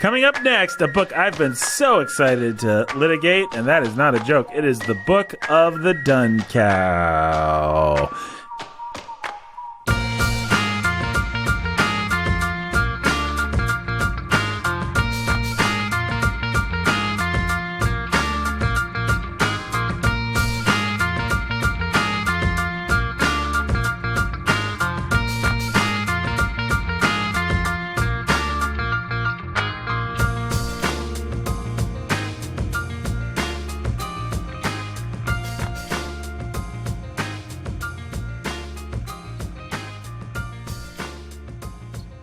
Coming up next, a book I've been so excited to litigate, and that is not a joke. It is the Book of the Dun Cow.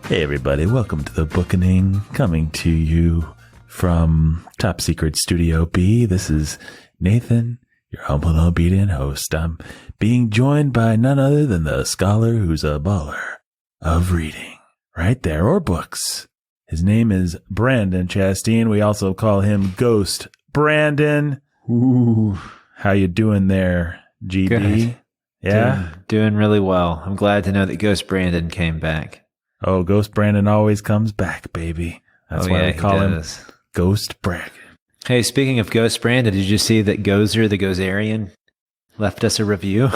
Hey everybody, welcome to the Bookening, coming to you from Top Secret Studio B. This is Nathan, your humble and obedient host. I'm being joined by none other than the scholar who's a baller of reading, right there, or books. His name is Brandon Chasteen. We also call him Ghost Brandon. Ooh, how you doing there, GB? Good. Yeah? Doing really well. I'm glad to know that Ghost Brandon came back. Oh, Ghost Brandon always comes back, baby. That's why we call him Ghost Brandon. Hey, speaking of Ghost Brandon, did you see that Gozer the Gozerian left us a review?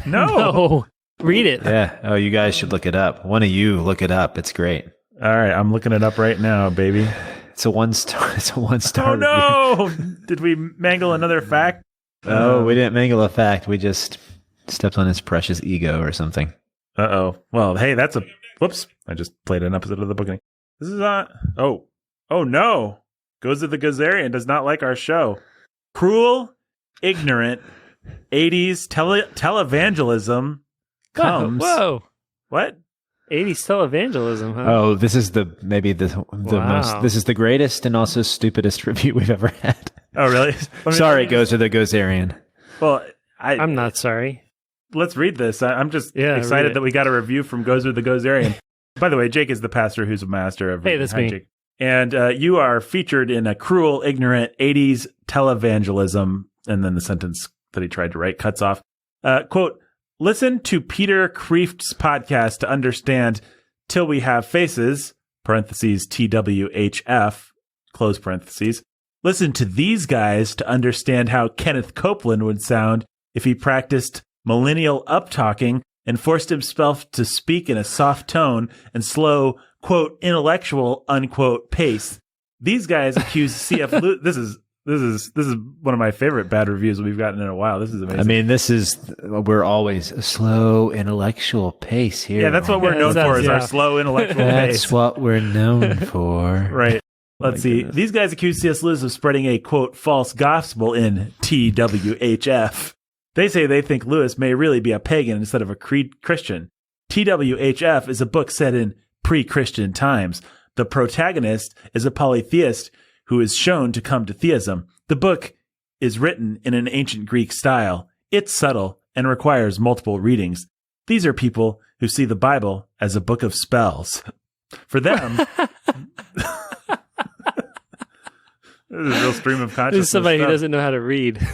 No. Read it. Yeah. Oh, you guys should look it up. One of you look it up. It's great. All right, I'm looking it up right now, baby. It's a one-star. It's a one-star. Oh no! Did we mangle another fact? Oh, we didn't mangle a fact. We just stepped on his precious ego or something. Uh-oh. Well, hey, that's a... Whoops. I just played an episode of the Bookening. This is not... Oh no. Gozer the Gozerian does not like our show. Cruel, ignorant, 80s televangelism comes... Whoa. What? 80s televangelism, huh? Oh, this is the most... This is the greatest and also stupidest review we've ever had. Oh, really? Sorry, Gozer the Gozerian. Well, I'm not sorry. Let's read this. I'm just excited that we got a review from Gozer the Gozerian. By the way, Jake is the pastor who's a master of... Hey, that's me. Jake. And you are featured in a cruel, ignorant 80s televangelism. And then the sentence that he tried to write cuts off. Quote, listen to Peter Kreeft's podcast to understand Till We Have Faces, parentheses, TWHF, close parentheses. Listen to these guys to understand how Kenneth Copeland would sound if he practiced millennial up-talking and forced himself to speak in a soft tone and slow, quote, intellectual, unquote, pace. These guys accuse C.F. Lewis. This is one of my favorite bad reviews we've gotten in a while. This is amazing. I mean, we're always a slow intellectual pace here. Yeah, that's what we're known for, is our slow intellectual pace. That's what we're known for. Right. Let's see. Goodness. These guys accuse C.S. Lewis of spreading a, quote, false gospel in TWHF. They say they think Lewis may really be a pagan instead of a Christian. TWHF is a book set in pre-Christian times. The protagonist is a polytheist who is shown to come to theism. The book is written in an ancient Greek style. It's subtle and requires multiple readings. These are people who see the Bible as a book of spells. For them... This is a real stream of consciousness. This is somebody who doesn't know how to read.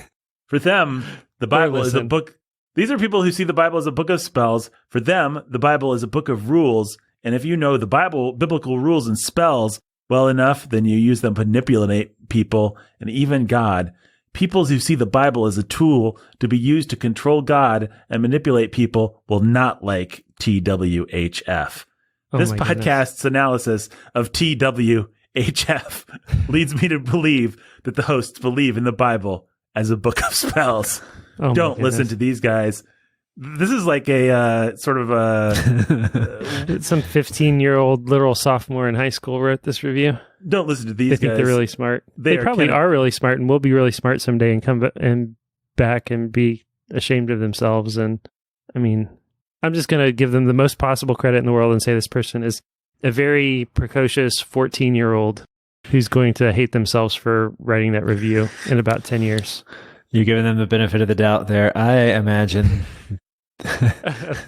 For them, the Bible is a book. These are people who see the Bible as a book of spells. For them, the Bible is a book of rules. And if you know the biblical rules and spells well enough, then you use them to manipulate people and even God. Peoples who see the Bible as a tool to be used to control God and manipulate people will not like TWHF. This podcast's analysis of TWHF leads me to believe that the hosts believe in the Bible as a book of spells. Don't listen to these guys. This is like a sort of a... Some 15-year-old literal sophomore in high school wrote this review. Don't listen to these guys. They think they're really smart. They probably are really smart and will be really smart someday and come back and be ashamed of themselves. And I mean, I'm just going to give them the most possible credit in the world and say this person is a very precocious 14-year-old who's going to hate themselves for writing that review in about 10 years. You're giving them the benefit of the doubt there. I imagine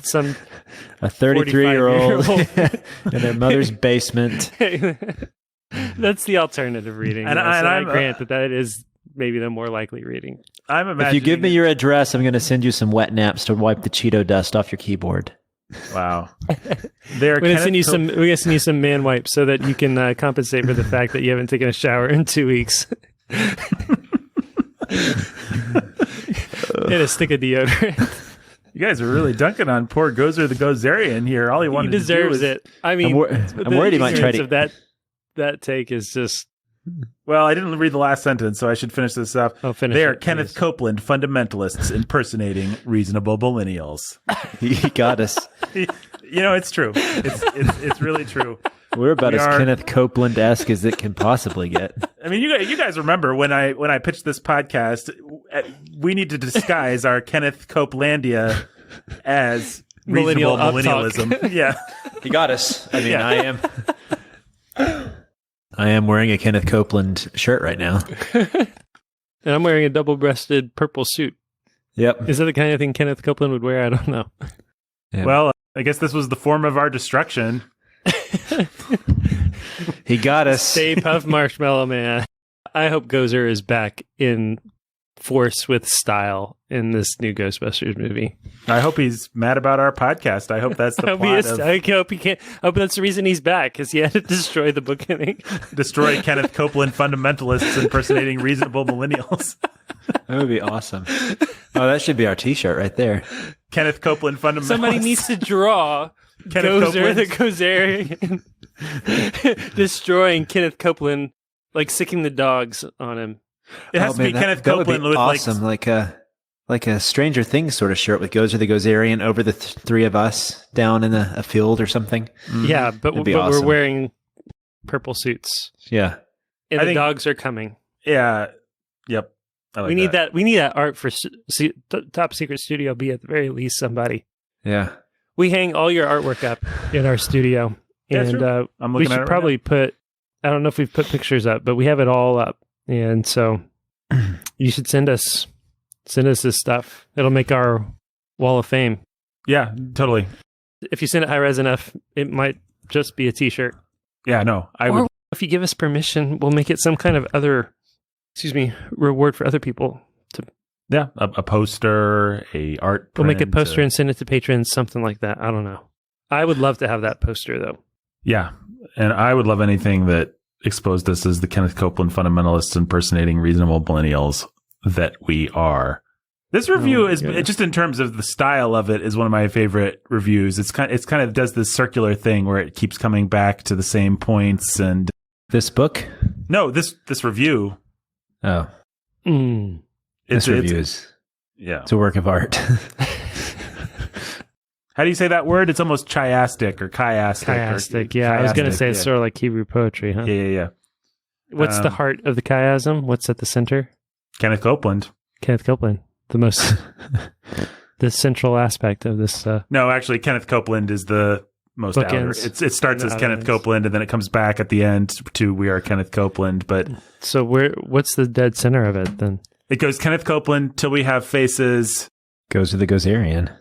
some a 33-year-old in their mother's basement. That's the alternative reading. And I grant that is maybe the more likely reading. I'm imagining. If you give me your address, I'm going to send you some wet naps to wipe the Cheeto dust off your keyboard. Wow. We're gonna send you some man wipes so that you can compensate for the fact that you haven't taken a shower in 2 weeks. And a stick of deodorant. You guys are really dunking on poor Gozer the Gozerian here. All he wanted to do deserves it. I mean, I'm worried he might try to. Of that take is just. Well, I didn't read the last sentence, so I should finish this up. Oh, finish they are it, Kenneth please. Copeland fundamentalists impersonating reasonable millennials. He got us. It's true. It's really true. We're about as Kenneth Copeland-esque as it can possibly get. I mean, you guys remember when I pitched this podcast, we need to disguise our Kenneth Copelandia as reasonable millennialism. Yeah, he got us. I mean, I am wearing a Kenneth Copeland shirt right now. And I'm wearing a double-breasted purple suit. Yep. Is that the kind of thing Kenneth Copeland would wear? I don't know. Yeah. Well, I guess this was the form of our destruction. He got us. Stay Puft Marshmallow Man. I hope Gozer is back in force with style in this new Ghostbusters movie. I hope he's mad about our podcast. I hope that's the plot. I hope he can't. I hope that's the reason he's back, because he had to destroy the Bookening. Destroy Kenneth Copeland fundamentalists impersonating reasonable millennials. That would be awesome. Oh, that should be our T-shirt right there. Kenneth Copeland fundamentalists. Somebody needs to draw Gozer the Gozerian destroying Kenneth Copeland, like sicking the dogs on him. It has to be Kenneth Copeland would be with awesome, like a Stranger Things sort of shirt with Gozer the Gozerian over the three of us down in a field or something. Yeah, but awesome. We're wearing purple suits. Yeah, and the dogs are coming. Yeah. Yep. We need that. We need that art for Top Secret Studio B at the very least. Somebody. Yeah. We hang all your artwork up in our studio, and we should probably put. I don't know if we've put pictures up, but we have it all up, and so you should send us this stuff. It'll make our wall of fame. Yeah, totally. If you send it high res enough, it might just be a T-shirt. Yeah, no, or if you give us permission, we'll make it some kind of reward for other people. Yeah, a poster, a art print. We'll make a poster and send it to patrons, something like that. I don't know. I would love to have that poster, though. Yeah, and I would love anything that exposed us as the Kenneth Copeland fundamentalists impersonating reasonable millennials that we are. This review is just in terms of the style of it is one of my favorite reviews. It's kind of does this circular thing where it keeps coming back to the same points. And this book? No, this review. Oh. This review is it's a work of art. How do you say that word? It's almost chiastic or chiastic. Chiastic, yeah. I was going to say it's sort of like Hebrew poetry, huh? Yeah. What's the heart of the chiasm? What's at the center? Kenneth Copeland. The most, the central aspect of this. No, actually, Kenneth Copeland is the most outer. It starts as Kenneth Copeland, and then it comes back at the end to "We Are Kenneth Copeland." But so what's the dead center of it then? It goes Kenneth Copeland till we have faces. Goes to the Gozerian.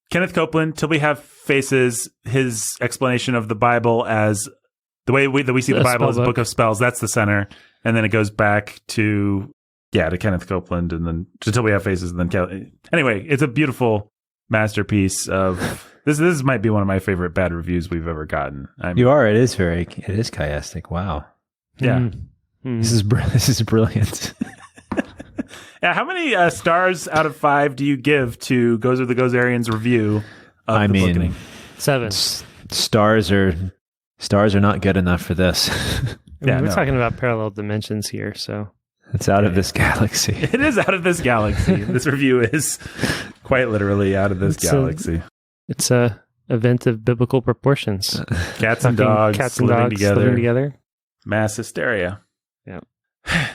Kenneth Copeland till we have faces. His explanation of the Bible as the way that we see the Bible as a book of spells. That's the center, and then it goes back to Kenneth Copeland, and then until we have faces, and then anyway, it's a beautiful masterpiece of this. This might be one of my favorite bad reviews we've ever gotten. It is chiastic. Wow. Yeah. This is brilliant. Yeah, how many stars out of 5 do you give to Gozer the Gozerian's review of the Bookening? 7. Stars are not good enough for this. We're talking about parallel dimensions here, so it's out of this galaxy. It is out of this galaxy. This review is quite literally out of this galaxy. It's a event of biblical proportions. Cats and dogs living together. Mass hysteria. Yeah.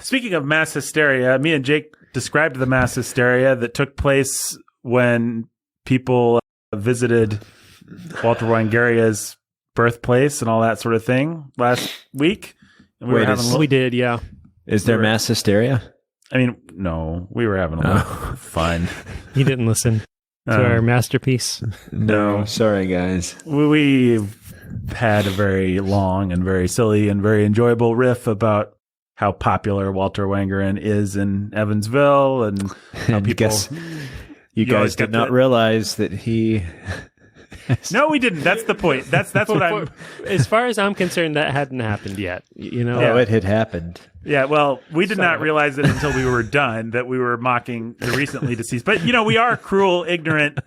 Speaking of mass hysteria, me and Jake described the mass hysteria that took place when people visited Walter Wangerin's birthplace and all that sort of thing last week. And we did, yeah. Is there mass hysteria? I mean, no, we were having a lot of fun. You didn't listen to our masterpiece? No, sorry, guys. We had a very long and very silly and very enjoyable riff about how popular Walter Wangerin is in Evansville, and how people. You guys did not realize that he No, we didn't. That's the point. That's what I'm. As far as I'm concerned, that hadn't happened yet. You know? Oh, it had happened. Yeah, well, we did not realize it until we were done that we were mocking the recently deceased. But, we are cruel, ignorant,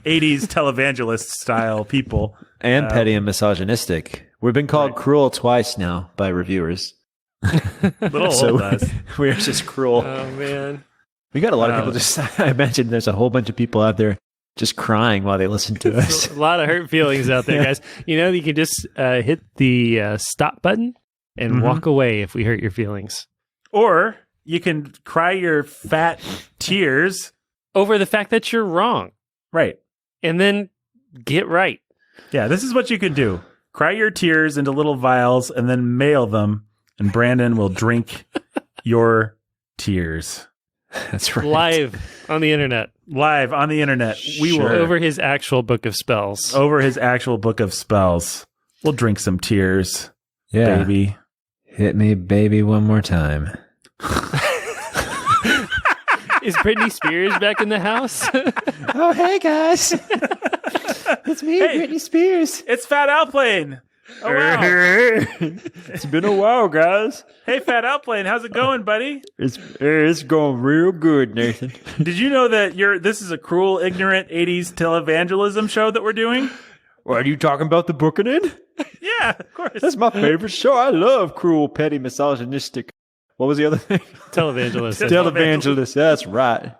80s televangelist style people. And petty and misogynistic. We've been called cruel twice now by reviewers. Little old us. We're just cruel. Oh, man. We got a lot of people just, I imagine there's a whole bunch of people out there just crying while they listen to us. A lot of hurt feelings out there, guys. You can just hit the stop button and walk away if we hurt your feelings. Or you can cry your fat tears over the fact that you're wrong. Right. And then get right. Yeah, this is what you can do. Cry your tears into little vials and then mail them, and Brandon will drink your tears. That's right. Live on the internet. Live on the internet. We will over his actual book of spells. Over his actual book of spells. We'll drink some tears. Yeah. Baby. Hit me, baby, one more time. Is Britney Spears back in the house? Oh, hey, guys. It's me, Britney Spears. It's Fat Alplane. Oh, wow. It's been a while, guys. Hey, Fat Alplane, how's it going, buddy? It's going real good, Nathan. Did you know that this is a cruel, ignorant 80s televangelism show that we're doing? What, are you talking about the Bookening? Yeah, of course. That's my favorite show. I love cruel, petty, misogynistic. What was the other thing? Televangelist. Televangelist, that's right.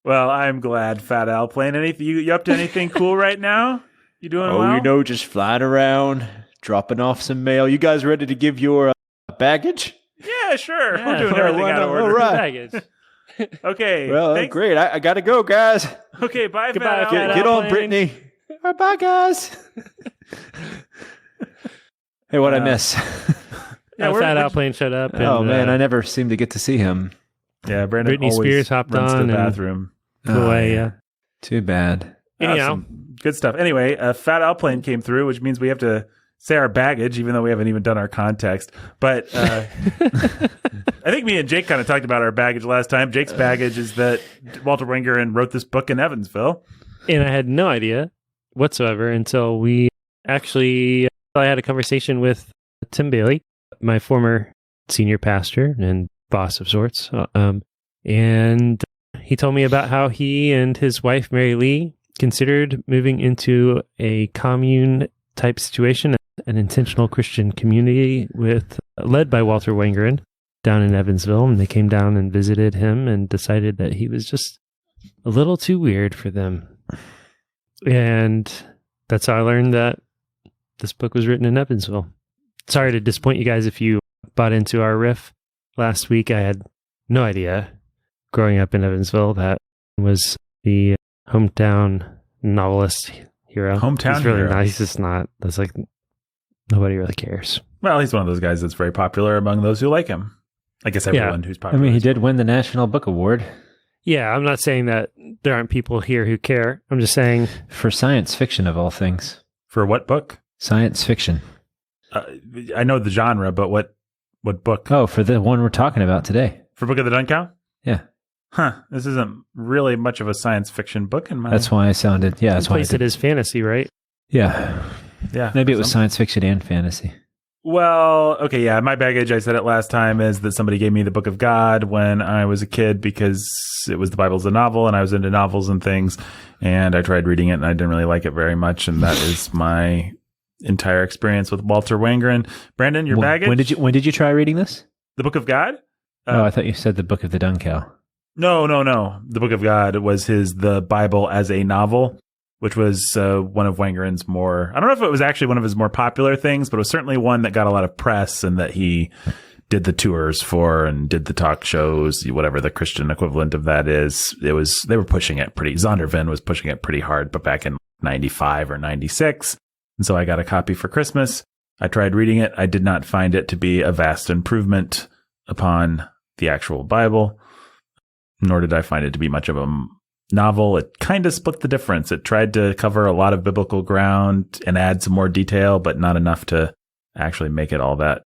Well, I'm glad, Fat Alplane. You up to anything cool right now? You doing well? Just flying around, dropping off some mail. You guys ready to give your baggage? Yeah, sure. We're doing everything out of order. All right. Baggage. Okay. Well, thanks. Great. I got to go, guys. Okay, bye, Goodbye, Fat Fat Alplane. Get on, Brittany. All right, bye, guys. Hey, what'd I miss? Yeah, Fat Alplane showed up. And, man, I never seem to get to see him. Yeah, Brandon Britney Spears hopped runs on to the bathroom. Away, yeah. Too bad. Anyhow. Good stuff. Anyway, Fat Alplane came through, which means we have to say our baggage, even though we haven't even done our context. But I think me and Jake kind of talked about our baggage last time. Jake's baggage is that Walter Wangerin wrote this book in Evansville. And I had no idea whatsoever until I had a conversation with Tim Bailey, my former senior pastor and boss of sorts. And he told me about how he and his wife, Mary Lee, considered moving into a commune type situation, an intentional Christian community led by Walter Wangerin down in Evansville. And they came down and visited him and decided that he was just a little too weird for them. And that's how I learned that this book was written in Evansville. Sorry to disappoint you guys if you bought into our riff last week. I had no idea growing up in Evansville that was the hometown novelist hero. Hometown He's really hero. nice. It's not. That's like nobody really cares. Well, he's one of those guys that's very popular among those who like him. I guess everyone who's popular. I mean, he did win the National Book Award. Yeah, I'm not saying that there aren't people here who care. I'm just saying for science fiction of all things. For what book? Science fiction. I know the genre, but what book? Oh, for the one we're talking about today. For Book of the Dun Cow? Yeah. Huh. This isn't really much of a science fiction book in my... That's why I sounded... Yeah, that's why I placed it as fantasy, right? Yeah. Yeah. Maybe it was science fiction and fantasy. Well, okay, yeah. My baggage, I said it last time, is that somebody gave me the Book of God when I was a kid because it was the Bible's a novel and I was into novels and things. And I tried reading it and I didn't really like it very much. And that is my entire experience with Walter Wangerin. Brandon, your baggage? When did you try reading this? The Book of God? I thought you said the Book of the Dun Cow. No. The Book of God was the Bible as a novel, which was one of Wangerin's more... I don't know if it was actually one of his more popular things, but it was certainly one that got a lot of press and that he did the tours for and did the talk shows, whatever the Christian equivalent of that is. They were pushing it pretty... Zondervan was pushing it pretty hard, but back in 95 or 96. And so I got a copy for Christmas. I tried reading it. I did not find it to be a vast improvement upon the actual Bible, nor did I find it to be much of a novel. It kind of split the difference. It tried to cover a lot of biblical ground and add some more detail, but not enough to actually make it all that.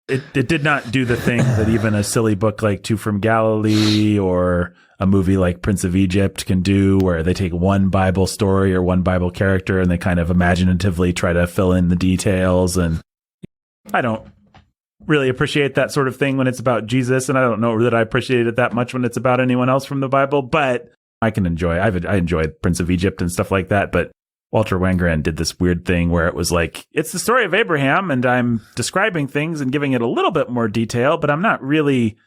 It did not do the thing that even a silly book like Two from Galilee or a movie like Prince of Egypt can do, where they take one Bible story or one Bible character and they kind of imaginatively try to fill in the details. And I don't really appreciate that sort of thing when it's about Jesus, and I don't know that I appreciate it that much when it's about anyone else from the Bible, but I can enjoy. I enjoyed Prince of Egypt and stuff like that, but Walter Wangerin did this weird thing where it was like, it's the story of Abraham, and I'm describing things and giving it a little bit more detail, but I'm not really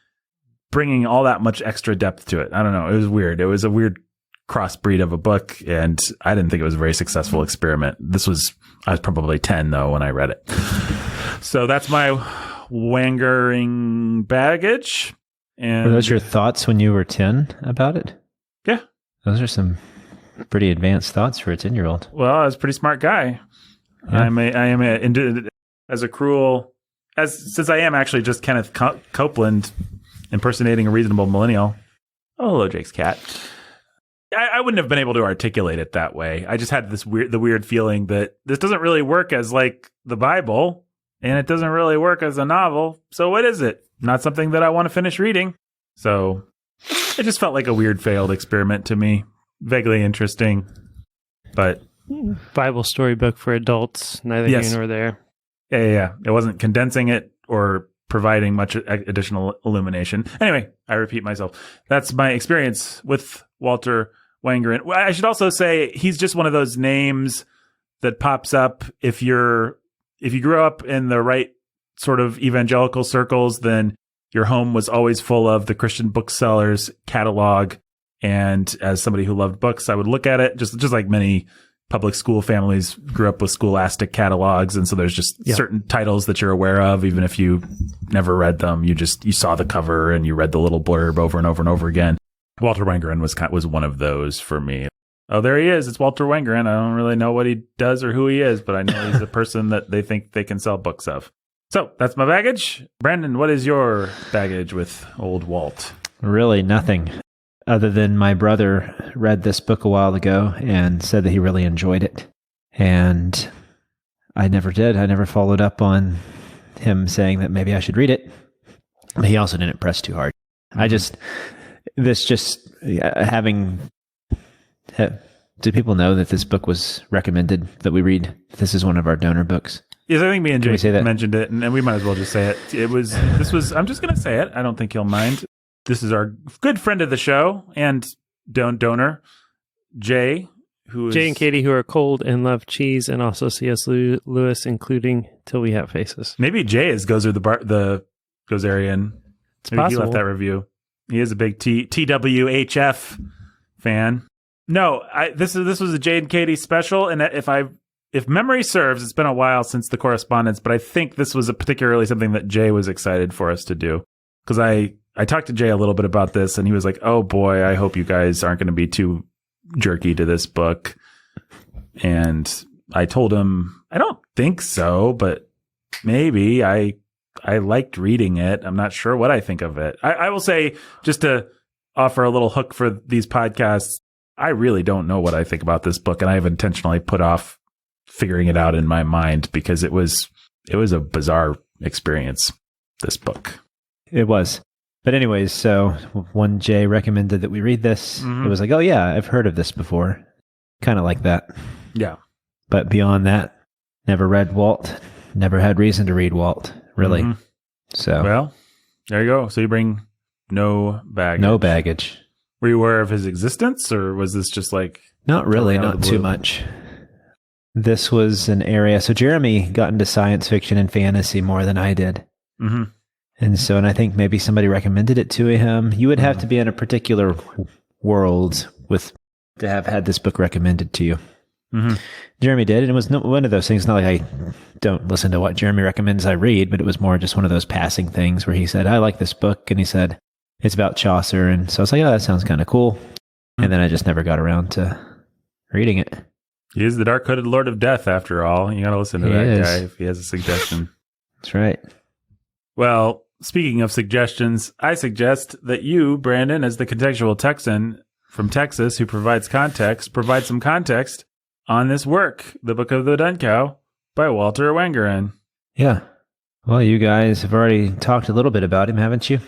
bringing all that much extra depth to it. I don't know. It was weird. It was a weird crossbreed of a book, and I didn't think it was a very successful experiment. I was probably 10, though, when I read it. So that's my Wangerin baggage. And were those your thoughts when you were 10 about it? Yeah. Those are some pretty advanced thoughts for a 10-year-old. Well, I was a pretty smart guy. Yeah. Since I am actually just Kenneth Copeland impersonating a reasonable millennial. Oh, hello, Jake's cat. I wouldn't have been able to articulate it that way. I just had the weird feeling that this doesn't really work as like the Bible, and it doesn't really work as a novel. So what is it? Not something that I want to finish reading. So it just felt like a weird failed experiment to me. Vaguely interesting, but Bible storybook for adults, neither here nor there. Yeah. It wasn't condensing it or providing much additional illumination. Anyway, I repeat myself. That's my experience with Walter Wangerin. I should also say he's just one of those names that pops up if you grew up in the right sort of evangelical circles, then your home was always full of the Christian Booksellers catalog. And as somebody who loved books, I would look at it just like many public school families grew up with Scholastic catalogs. And so there's just certain titles that you're aware of, even if you never read them. You saw the cover and you read the little blurb over and over and over again. Walter Wangerin was one of those for me. Oh, there he is. It's Walter Wangerin. I don't really know what he does or who he is, but I know he's a person that they think they can sell books of. So that's my baggage. Brandon, what is your baggage with old Walt? Really nothing. Other than my brother read this book a while ago and said that he really enjoyed it. And I never did. I never followed up on him saying that maybe I should read it. But he also didn't press too hard. Do people know that this book was recommended that we read? This is one of our donor books. Yes, I think me and Jake mentioned it, and we might as well just say it. I'm just going to say it. I don't think he'll mind. This is our good friend of the show and donor, Jay and Katie, who are cold and love cheese, and also C.S. Lewis, including Till We Have Faces. Maybe Jay is the Gozerian. It's possible. He left that review. He is a big TWHF fan. No, this was a Jay and Katie special, and if memory serves, it's been a while since the correspondence, but I think this was particularly something that Jay was excited for us to do, because I talked to Jay a little bit about this, and he was like, oh boy, I hope you guys aren't going to be too jerky to this book. And I told him, I don't think so, but maybe. I liked reading it. I'm not sure what I think of it. I will say, just to offer a little hook for these podcasts, I really don't know what I think about this book, and I have intentionally put off figuring it out in my mind because it was a bizarre experience, this book. It was. But anyways, so when Jay recommended that we read this, It was like, oh yeah, I've heard of this before. Kind of like that. Yeah. But beyond that, never read Walt. Never had reason to read Walt, really. Mm-hmm. So, well, there you go. So you bring no baggage. No baggage. Were you aware of his existence, or was this just like... Not really, not too much. This was an area... So Jeremy got into science fiction and fantasy more than I did. Mm-hmm. And I think maybe somebody recommended it to him. You would have to be in a particular world to have had this book recommended to you. Mm-hmm. Jeremy did, and it was one of those things. Not like I don't listen to what Jeremy recommends I read, but it was more just one of those passing things where he said, I like this book, and he said, it's about Chaucer. And so I was like, oh, that sounds kind of cool. Mm-hmm. And then I just never got around to reading it. He is the dark-hooded Lord of Death, after all. You got to listen to that guy if he has a suggestion. That's right. Well, speaking of suggestions, I suggest that you, Brandon, as the contextual Texan from Texas who provides context, provide some context on this work, The Book of the Dun Cow by Walter Wangerin. Yeah. Well, you guys have already talked a little bit about him, haven't you?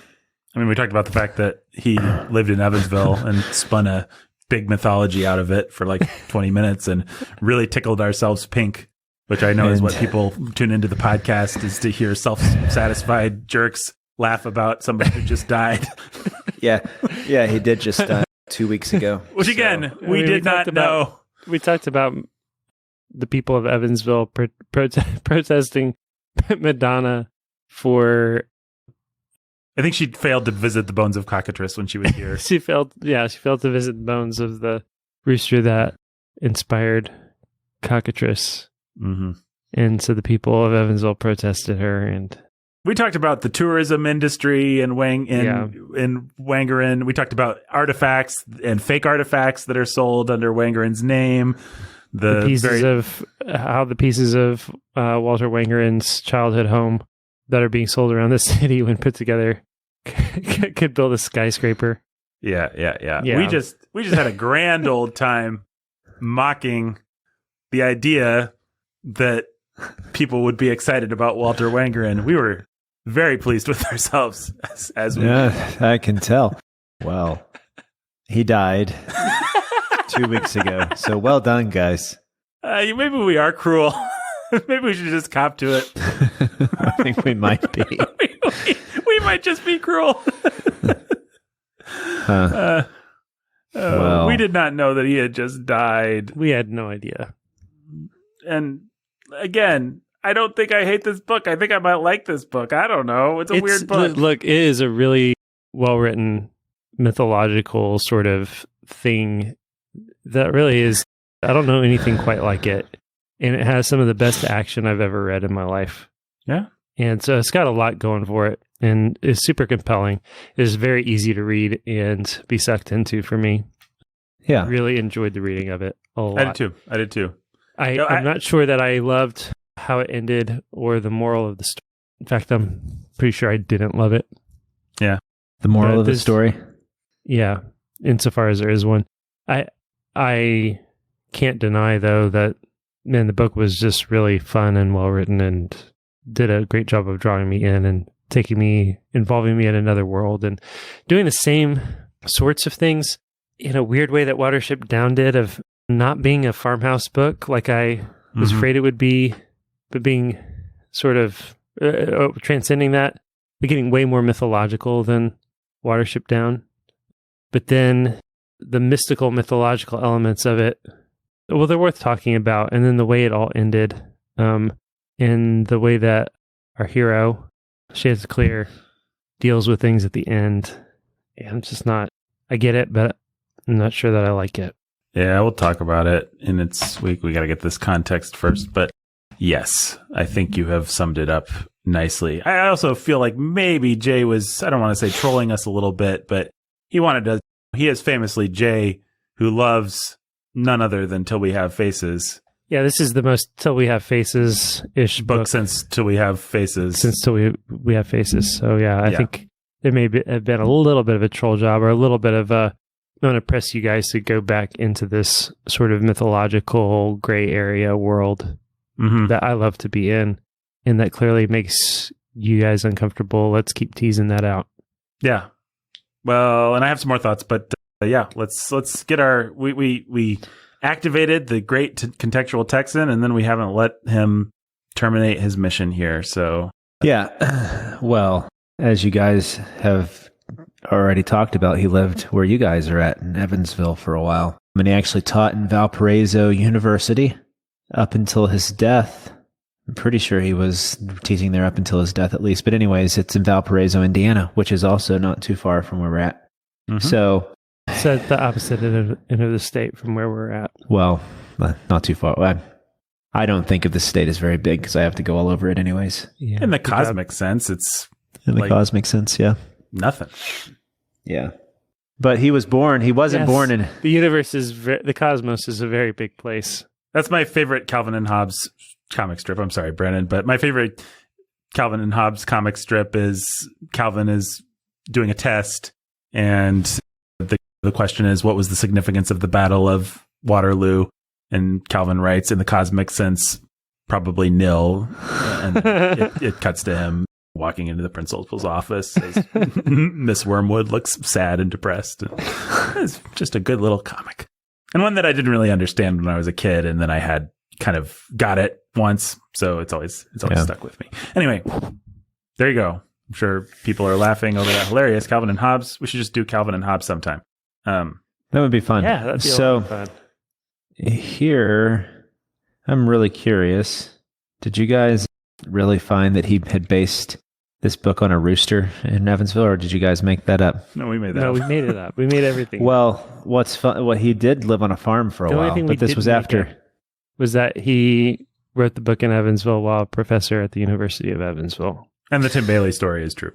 I mean, we talked about the fact that he lived in Evansville and spun a big mythology out of it for like 20 minutes and really tickled ourselves pink, which I know is what people tune into the podcast, is to hear self-satisfied jerks laugh about somebody who just died. Yeah, he did just 2 weeks ago. Which again, we did not know. We talked about the people of Evansville protesting Madonna for... I think she failed to visit the bones of cockatrice when she was here. She failed to visit the bones of the rooster that inspired cockatrice. Mm-hmm. And so the people of Evansville protested her. And we talked about the tourism industry and in Wangerin. We talked about artifacts and fake artifacts that are sold under Wangerin's name. The pieces of Walter Wangerin's childhood home that are being sold around the city when put together could build a skyscraper. Yeah. We just had a grand old time mocking the idea that people would be excited about Walter Wangerin. We were very pleased with ourselves as we... Yeah, I can tell. Well, he died 2 weeks ago. So well done, guys. Maybe we are cruel. Maybe we should just cop to it. I think we might be. we might just be cruel. Well, we did not know that he had just died. We had no idea. And again, I don't think I hate this book. I think I might like this book. I don't know. It's a weird book. Look, it is a really well-written mythological sort of thing that really is... I don't know anything quite like it. And it has some of the best action I've ever read in my life. Yeah. And so it's got a lot going for it. And it's super compelling. It's very easy to read and be sucked into for me. Yeah. I really enjoyed the reading of it a lot. I did too. I'm not sure that I loved how it ended or the moral of the story. In fact, I'm pretty sure I didn't love it. Yeah. The moral of the story? Yeah. Insofar as there is one. I can't deny, though, that the book was just really fun and well written and did a great job of drawing me in and involving me in another world and doing the same sorts of things in a weird way that Watership Down did, of not being a farmhouse book like I was afraid it would be, but being sort of transcending that, but getting way more mythological than Watership Down. But then the mythological elements of it, well, they're worth talking about. And then the way it all ended, and the way that our hero, Chanticleer, deals with things at the end. I'm just not... I get it, but I'm not sure that I like it. Yeah, we'll talk about it in its week. We got to get this context first. But yes, I think you have summed it up nicely. I also feel like maybe Jay was, I don't want to say trolling us a little bit, but he is famously Jay, who loves none other than Till We Have Faces. Yeah, this is the most Till We Have Faces-ish book since Till We Have Faces. Since Till We Have Faces. So yeah, I think there may have been a little bit of a troll job, or a little bit of a... I'm going to press you guys to go back into this sort of mythological gray area world that I love to be in, and that clearly makes you guys uncomfortable. Let's keep teasing that out. Yeah. Well, and I have some more thoughts, but let's get our... We activated the great contextual Texan, and then we haven't let him terminate his mission here. So yeah, well, as you guys have already talked about, he lived where you guys are at in Evansville for a while. I mean, he actually taught in Valparaiso University up until his death. I'm pretty sure he was teaching there up until his death, at least. But anyways, it's in Valparaiso, Indiana, which is also not too far from where we're at. So at the opposite end of the state from where we're at. Well, not too far. I don't think of the state as very big because I have to go all over it anyways. Yeah. In the cosmic sense, it's... In the cosmic sense, yeah. Nothing. Yeah. But he was born... He wasn't born in... The universe is... the cosmos is a very big place. That's my favorite Calvin and Hobbes comic strip. I'm sorry, Brandon, but my favorite Calvin and Hobbes comic strip is Calvin is doing a test, and the question is, what was the significance of the Battle of Waterloo? And Calvin writes, in the cosmic sense, probably nil. And it cuts to him walking into the principal's office as Miss Wormwood looks sad and depressed. It's just a good little comic. And one that I didn't really understand when I was a kid, and then I had kind of got it once, so it's always stuck with me. Anyway, there you go. I'm sure people are laughing over that hilarious Calvin and Hobbes. We should just do Calvin and Hobbes sometime. That would be fun. Yeah, that'd be a lot of fun. Here, I'm really curious. Did you guys really find that he had based this book on a rooster in Evansville, or did you guys make that up? No, we made that up. No, we made it up. We made everything. Well, what's fun? Well, he did live on a farm for a while, but this was after. Was that he wrote the book in Evansville while a professor at the University of Evansville. And the Tim Bailey story is true.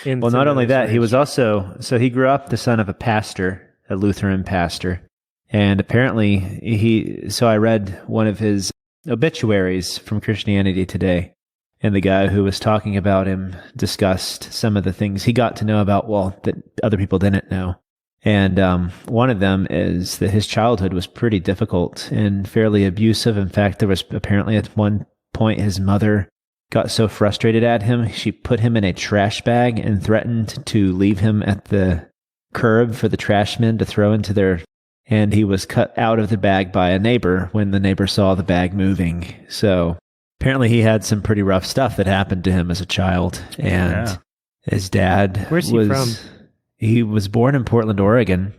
Well, not only that, he was also, so he grew up the son of a pastor, a Lutheran pastor. And apparently so I read one of his obituaries from Christianity Today. And the guy who was talking about him discussed some of the things he got to know about, that other people didn't know. And one of them is that his childhood was pretty difficult and fairly abusive. In fact, there was apparently at one point his mother got so frustrated at him, she put him in a trash bag and threatened to leave him at the curb for the trash men to throw into their... And he was cut out of the bag by a neighbor when the neighbor saw the bag moving. So apparently he had some pretty rough stuff that happened to him as a child. And his dad Where's he from? He was born in Portland, Oregon,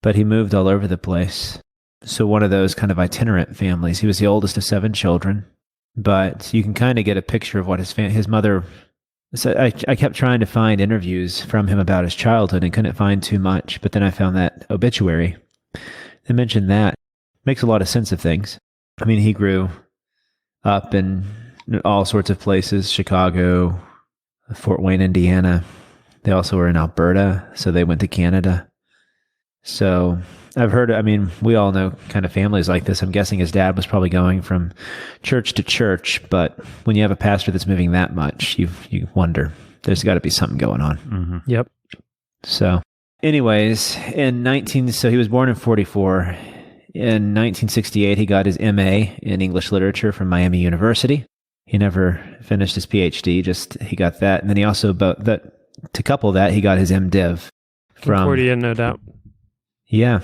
but he moved all over the place. So one of those kind of itinerant families. He was the oldest of 7 children, but you can kind of get a picture of what his mother... So I kept trying to find interviews from him about his childhood and couldn't find too much, but then I found that obituary. They mentioned that. Makes a lot of sense of things. I mean, he grew up in all sorts of places, Chicago, Fort Wayne, Indiana. They also were in Alberta, so they went to Canada. So I've heard, we all know kind of families like this. I'm guessing his dad was probably going from church to church, but when you have a pastor that's moving that much, you wonder, there's got to be something going on. Mm-hmm. Yep. So anyways, so he was born in 1944. In 1968, he got his MA in English literature from Miami University. He never finished his PhD, he got that. And then he also, to couple that, he got his MDiv from Concordia, no doubt. Yeah.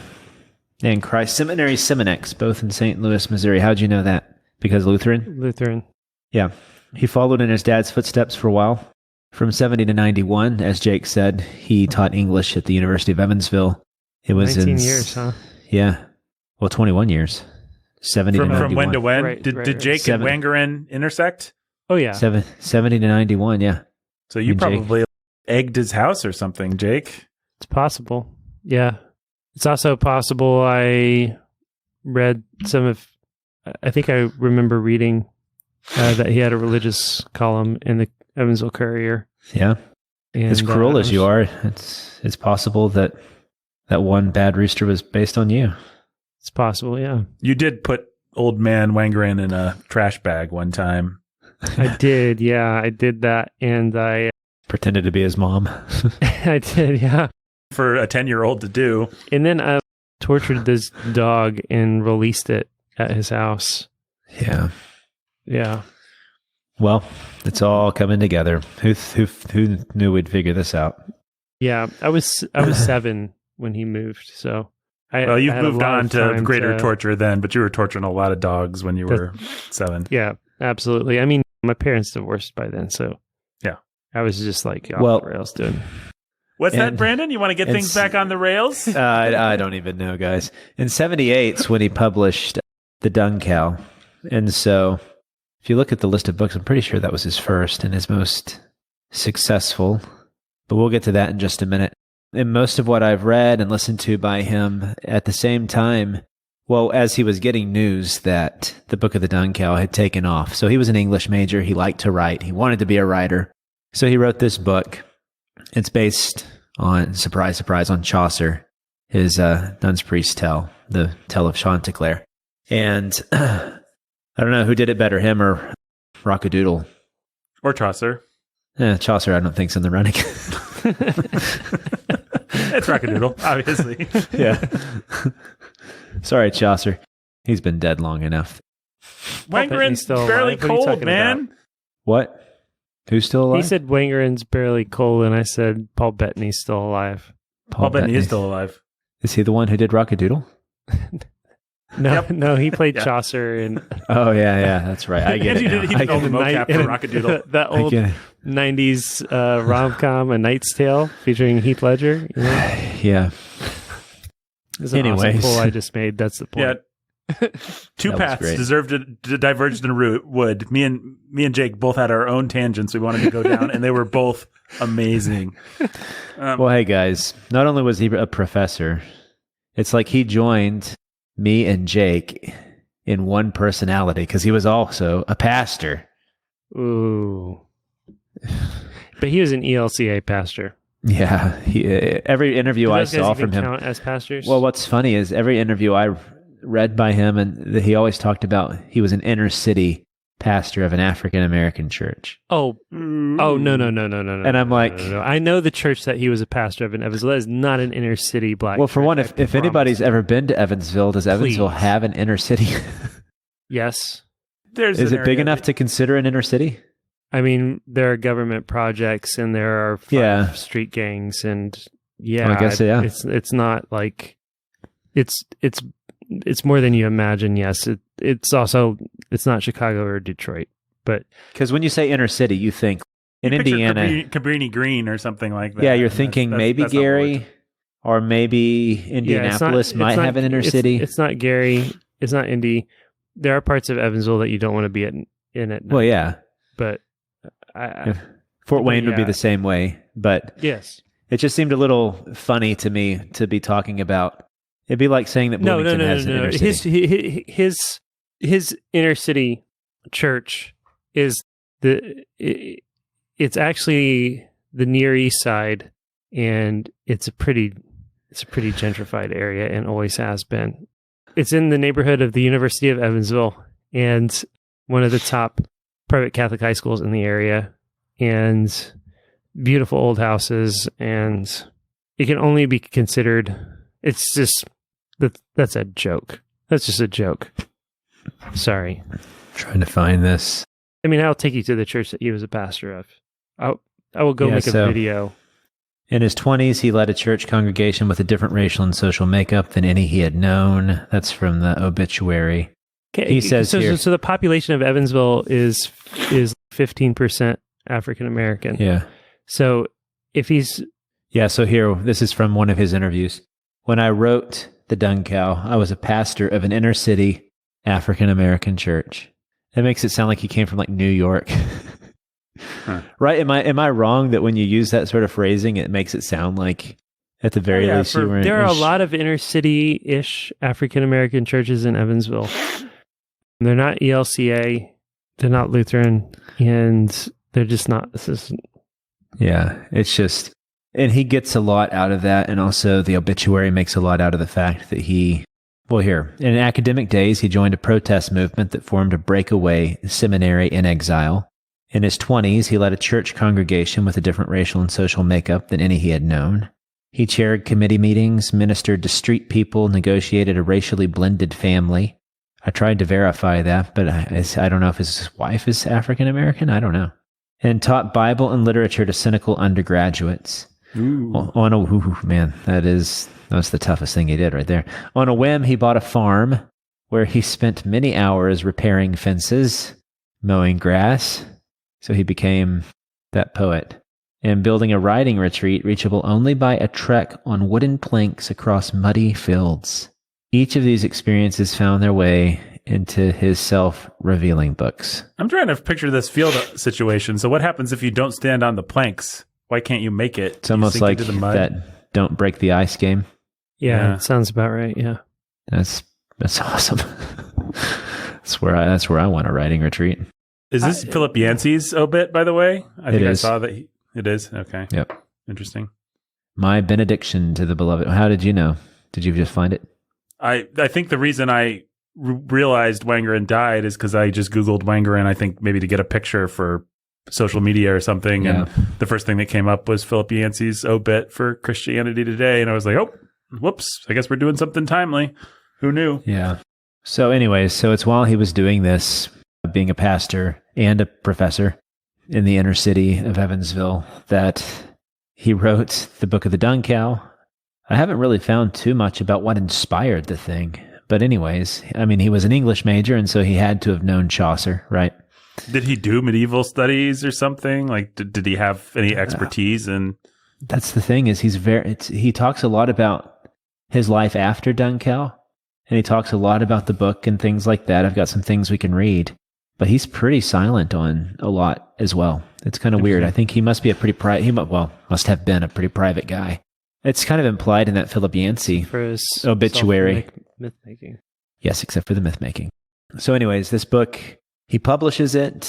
And Christ Seminary Seminex, both in St. Louis, Missouri. How'd you know that? Because Lutheran? Lutheran. Yeah. He followed in his dad's footsteps for a while. From 70 to 91, as Jake said, he taught English at the University of Evansville. It was 19 years, huh? Yeah. Well, 21 years. 70 to 91. From when to when? Right, did Jake and Wangerin intersect? Oh, yeah. 70 to 91, yeah. So you probably egged his house or something, Jake. It's possible. Yeah. It's also possible I read I think I remember reading that he had a religious column in the Evansville Courier. Yeah. And, as cruel as you are, it's possible that one bad rooster was based on you. It's possible, yeah. You did put old man Wangerin in a trash bag one time. I did, yeah. I did that, and I... pretended to be his mom. I did, yeah. For a 10-year-old to do. And then I tortured this dog and released it at his house. Yeah. Yeah. Well, it's all coming together. Who knew we'd figure this out? Yeah, I was 7 when he moved, so you've moved on to greater torture then, but you were torturing a lot of dogs when you were 7. Yeah, absolutely. I mean, my parents divorced by then, so yeah, I was just like off the rails doing. What's that, Brandon? You want to get things back on the rails? I don't even know, guys. In 78's when he published The Dung Cow. And so if you look at the list of books, I'm pretty sure that was his first and his most successful. But we'll get to that in just a minute. And most of what I've read and listened to by him at the same time, as he was getting news that the Book of the Dung Cow had taken off. So he was an English major. He liked to write. He wanted to be a writer. So he wrote this book. It's based on, surprise, surprise, on Chaucer, his Duns Priest Tale, the Tale of Chanticleer. And I don't know who did it better, him or Rockadoodle. Or Chaucer. Chaucer, I don't think's in the running. It's Rockadoodle, obviously. Yeah. Sorry, Chaucer. He's been dead long enough. Wangerin's barely cold, man. About? What? Who's still alive? He said Wangerin's barely cold, and I said Paul Bettany's still alive. Paul Bettany is still alive. Is he the one who did Rockadoodle? No, he played Chaucer and. Oh yeah, that's right. I get it. He did all the mocap for Rockadoodle. That old 90s rom-com, A Knight's Tale, featuring Heath Ledger. You know? Yeah. It's an awesome pull I just made. That's the point. Yeah. Two paths deserved to diverge in a wood. Me and Jake both had our own tangents we wanted to go down, and they were both amazing. Well, hey guys, not only was he a professor, it's like he joined me and Jake in one personality because he was also a pastor. Ooh. But he was an ELCA pastor. Yeah. Every interview I saw from him. Count as pastors? Well, what's funny is every interview I read by him, and he always talked about he was an inner city pastor of an African American church. Oh no. And I'm like, no. I know the church that he was a pastor of in Evansville. That is not an inner city black. Well, for one, if anybody's ever been to Evansville, does Evansville have an inner city? Yes. Is it big enough to consider an inner city? I mean, there are government projects and there are street gangs, and I guess it's not like it's more than you imagine. Yes, it's not Chicago or Detroit, but because when you say inner city, you think in Indiana, Cabrini Green or something like that. Yeah, you're thinking maybe Gary or maybe Indianapolis might have an inner city. It's not Gary. It's not Indy. There are parts of Evansville that you don't want to be in it. Well, yeah, but Fort Wayne would be the same way. But yes, it just seemed a little funny to me to be talking about. It'd be like saying that Bloomington has an inner city. His inner city church is it's actually the Near East Side, and it's a pretty gentrified area and always has been. It's in the neighborhood of the University of Evansville and one of the top private Catholic high schools in the area, and beautiful old houses, and it can only be considered. It's just that's a joke. That's just a joke. Sorry. Trying to find this. I mean, I'll take you to the church that he was a pastor of. I will go make a video. In his 20s, he led a church congregation with a different racial and social makeup than any he had known. That's from the obituary. Okay, he says so the population of Evansville is 15% African American. Yeah. So if he's... Yeah, so here, this is from one of his interviews. When I wrote The Dung Cow, I was a pastor of an inner city African American church. That makes it sound like he came from like New York. Huh. Right? Am I wrong that when you use that sort of phrasing, it makes it sound like at the very least you were... There are a lot of inner city-ish African American churches in Evansville. They're not ELCA, they're not Lutheran, and they're just not... Yeah, it's just... And he gets a lot out of that, and also the obituary makes a lot out of the fact that he... Well, here, in academic days, he joined a protest movement that formed a breakaway seminary in exile. In his 20s, he led a church congregation with a different racial and social makeup than any he had known. He chaired committee meetings, ministered to street people, negotiated a racially blended family. I tried to verify that, but I don't know if his wife is African American. I don't know. And taught Bible and literature to cynical undergraduates. Man, that's the toughest thing he did right there. On a whim, he bought a farm where he spent many hours repairing fences, mowing grass. So he became that poet. And building a riding retreat reachable only by a trek on wooden planks across muddy fields. Each of these experiences found their way into his self-revealing books. I'm trying to picture this field situation. So what happens if you don't stand on the planks? Why can't you make it? It's almost like that don't break the ice game. Yeah, it sounds about right, yeah. That's awesome. That's where I want a riding retreat. Is this Philip Yancey's obit, by the way? I think is. I saw that. It is? Okay. Yep. Interesting. My benediction to the beloved. How did you know? Did you just find it? I think the reason I realized Wangerin died is because I just Googled Wangerin, I think maybe to get a picture for social media or something. Yeah. And the first thing that came up was Philip Yancey's obit for Christianity Today. And I was like, oh, whoops. I guess we're doing something timely. Who knew? Yeah. So anyways, so it's while he was doing this, being a pastor and a professor in the inner city of Evansville, that he wrote the Book of the Dung Cow. I haven't really found too much about what inspired the thing. But anyways, I mean, he was an English major, and so he had to have known Chaucer, right? Did he do medieval studies or something? Like, did he have any expertise in? That's the thing, is he talks a lot about his life after Dung Cow, and he talks a lot about the book and things like that. I've got some things we can read, but he's pretty silent on a lot as well. It's kind of weird. I think he must be a pretty must have been a pretty private guy. It's kind of implied in that Philip Yancey for his obituary. Myth-making. Yes, except for the myth-making. So anyways, this book, he publishes it.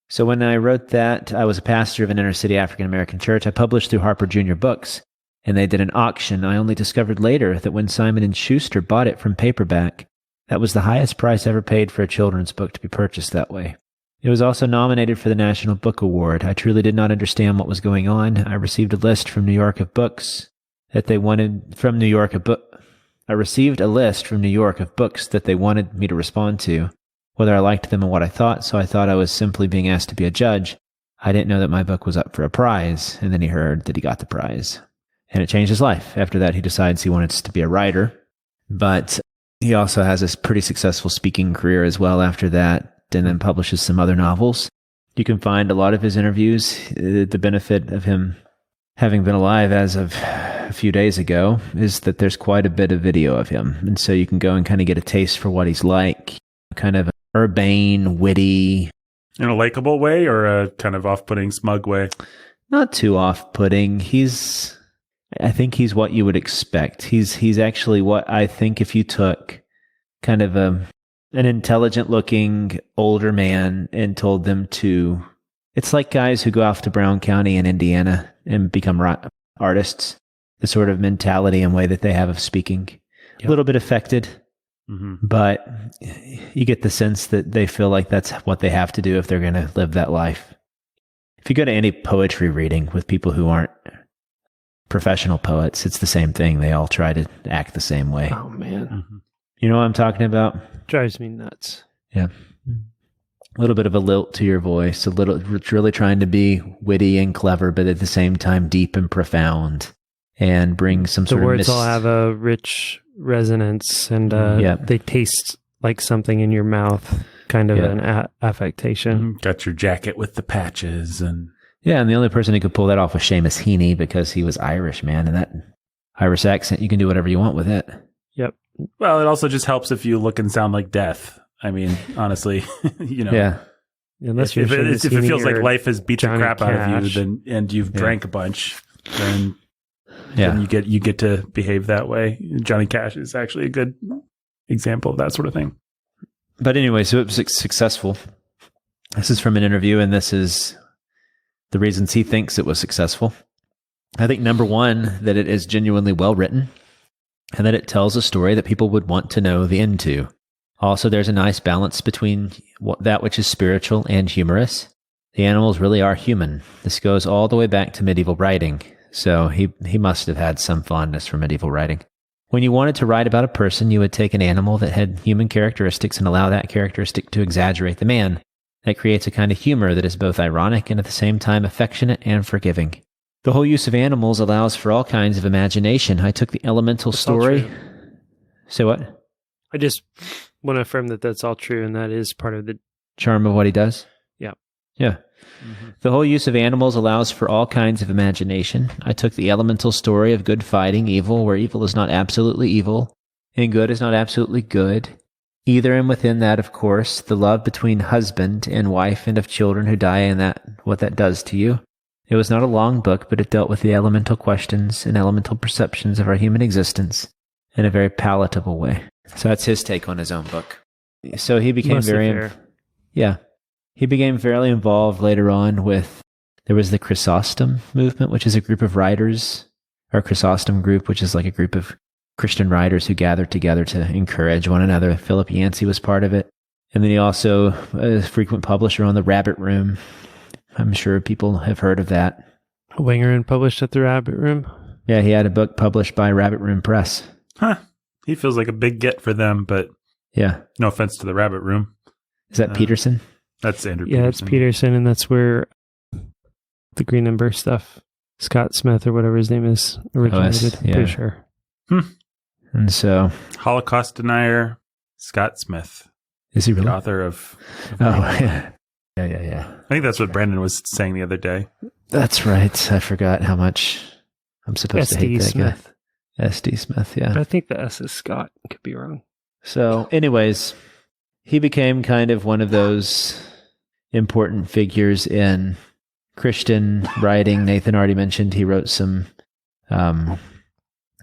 So when I wrote that, I was a pastor of an inner-city African-American church. I published through Harper Jr. Books, and they did an auction. I only discovered later that when Simon & Schuster bought it from paperback, that was the highest price ever paid for a children's book to be purchased that way. It was also nominated for the National Book Award. I truly did not understand what was going on. I received a list from New York of books that they wanted I received a list from New York of books that they wanted me to respond to, whether I liked them and what I thought, so I thought I was simply being asked to be a judge. I didn't know that my book was up for a prize, and then he heard that he got the prize. And it changed his life. After that, he decides he wanted to be a writer, but he also has a pretty successful speaking career as well after that, and then publishes some other novels. You can find a lot of his interviews. The benefit of him having been alive as of a few days ago is that there's quite a bit of video of him. And so you can go and kind of get a taste for what he's like, kind of urbane, witty. In a likable way or a kind of off-putting, smug way? Not too off-putting. I think he's what you would expect. He's actually what I think if you took kind of an intelligent-looking older man and told them to... It's like guys who go off to Brown County in Indiana and become artists. The sort of mentality and way that they have of speaking. Yep. A little bit affected, but you get the sense that they feel like that's what they have to do if they're going to live that life. If you go to any poetry reading with people who aren't professional poets, it's the same thing. They all try to act the same way. Oh, man. You know what I'm talking about? Drives me nuts. Yeah. A little bit of a lilt to your voice, really trying to be witty and clever, but at the same time deep and profound, and bring some sort of... The words all have a rich resonance, and they taste like something in your mouth, kind of an affectation. Got your jacket with the patches. And the only person who could pull that off was Seamus Heaney, because he was Irish, man, and that Irish accent, you can do whatever you want with it. Yep. Well, it also just helps if you look and sound like death. I mean, honestly, Yeah. Unless if it feels like life has beat Johnny the crap Cash. out of you, and you've drank a bunch, then you get to behave that way. Johnny Cash is actually a good example of that sort of thing. But anyway, so it was successful. This is from an interview, and this is the reasons he thinks it was successful. I think number one, that it is genuinely well written, and that it tells a story that people would want to know the end to. Also, there's a nice balance between that which is spiritual and humorous. The animals really are human. This goes all the way back to medieval writing, so he must have had some fondness for medieval writing. When you wanted to write about a person, you would take an animal that had human characteristics and allow that characteristic to exaggerate the man. That creates a kind of humor that is both ironic and at the same time affectionate and forgiving. The whole use of animals allows for all kinds of imagination. I took the elemental story... Say what? I just want to affirm that that's all true, and that is part of the charm of what he does. Yeah. The whole use of animals allows for all kinds of imagination. I took the elemental story of good fighting evil, where evil is not absolutely evil and good is not absolutely good either, and within that, of course, the love between husband and wife and of children who die, and what that does to you. It was not a long book, but it dealt with the elemental questions and elemental perceptions of our human existence in a very palatable way. So that's his take on his own book. So he became he became fairly involved later on with, there was the Chrysostom movement, which is a group of writers, or Chrysostom group, which is like a group of Christian writers who gathered together to encourage one another. Philip Yancey was part of it. And then he also, a frequent publisher on the Rabbit Room. I'm sure people have heard of that. Wangerin published at the Rabbit Room? Yeah, he had a book published by Rabbit Room Press. Huh. He feels like a big get for them, but Yeah. no offense to the Rabbit Room. Is that Peterson? That's Andrew Yeah, Peterson. it's Peterson, and that's where the Green Ember stuff, Scott Smith or whatever his name is, originated. yeah. Pretty sure. And so... Holocaust denier, Scott Smith. Is he really? The author of Oh, yeah. Yeah. I think that's what Brandon was saying the other day. That's right. I forgot how much I'm supposed to hate that Smith. guy. S.D. Smith, yeah. But I think the S is Scott. Could be wrong. So, anyways, he became kind of one of those important figures in Christian writing. Nathan already mentioned he wrote some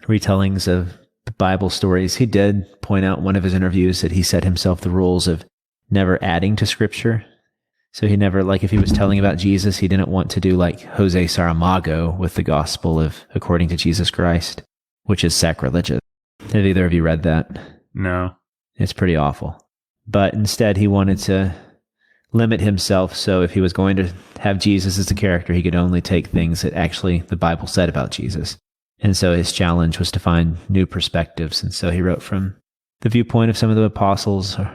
retellings of Bible stories. He did point out in one of his interviews that he set himself the rules of never adding to Scripture. So he never, like if he was telling about Jesus, he didn't want to do like Jose Saramago with the gospel of according to Jesus Christ, which is sacrilegious. Have either of you read that? No. It's pretty awful. But instead, he wanted to limit himself. So if he was going to have Jesus as a character, he could only take things that actually the Bible said about Jesus. And so his challenge was to find new perspectives. And so he wrote from the viewpoint of some of the apostles or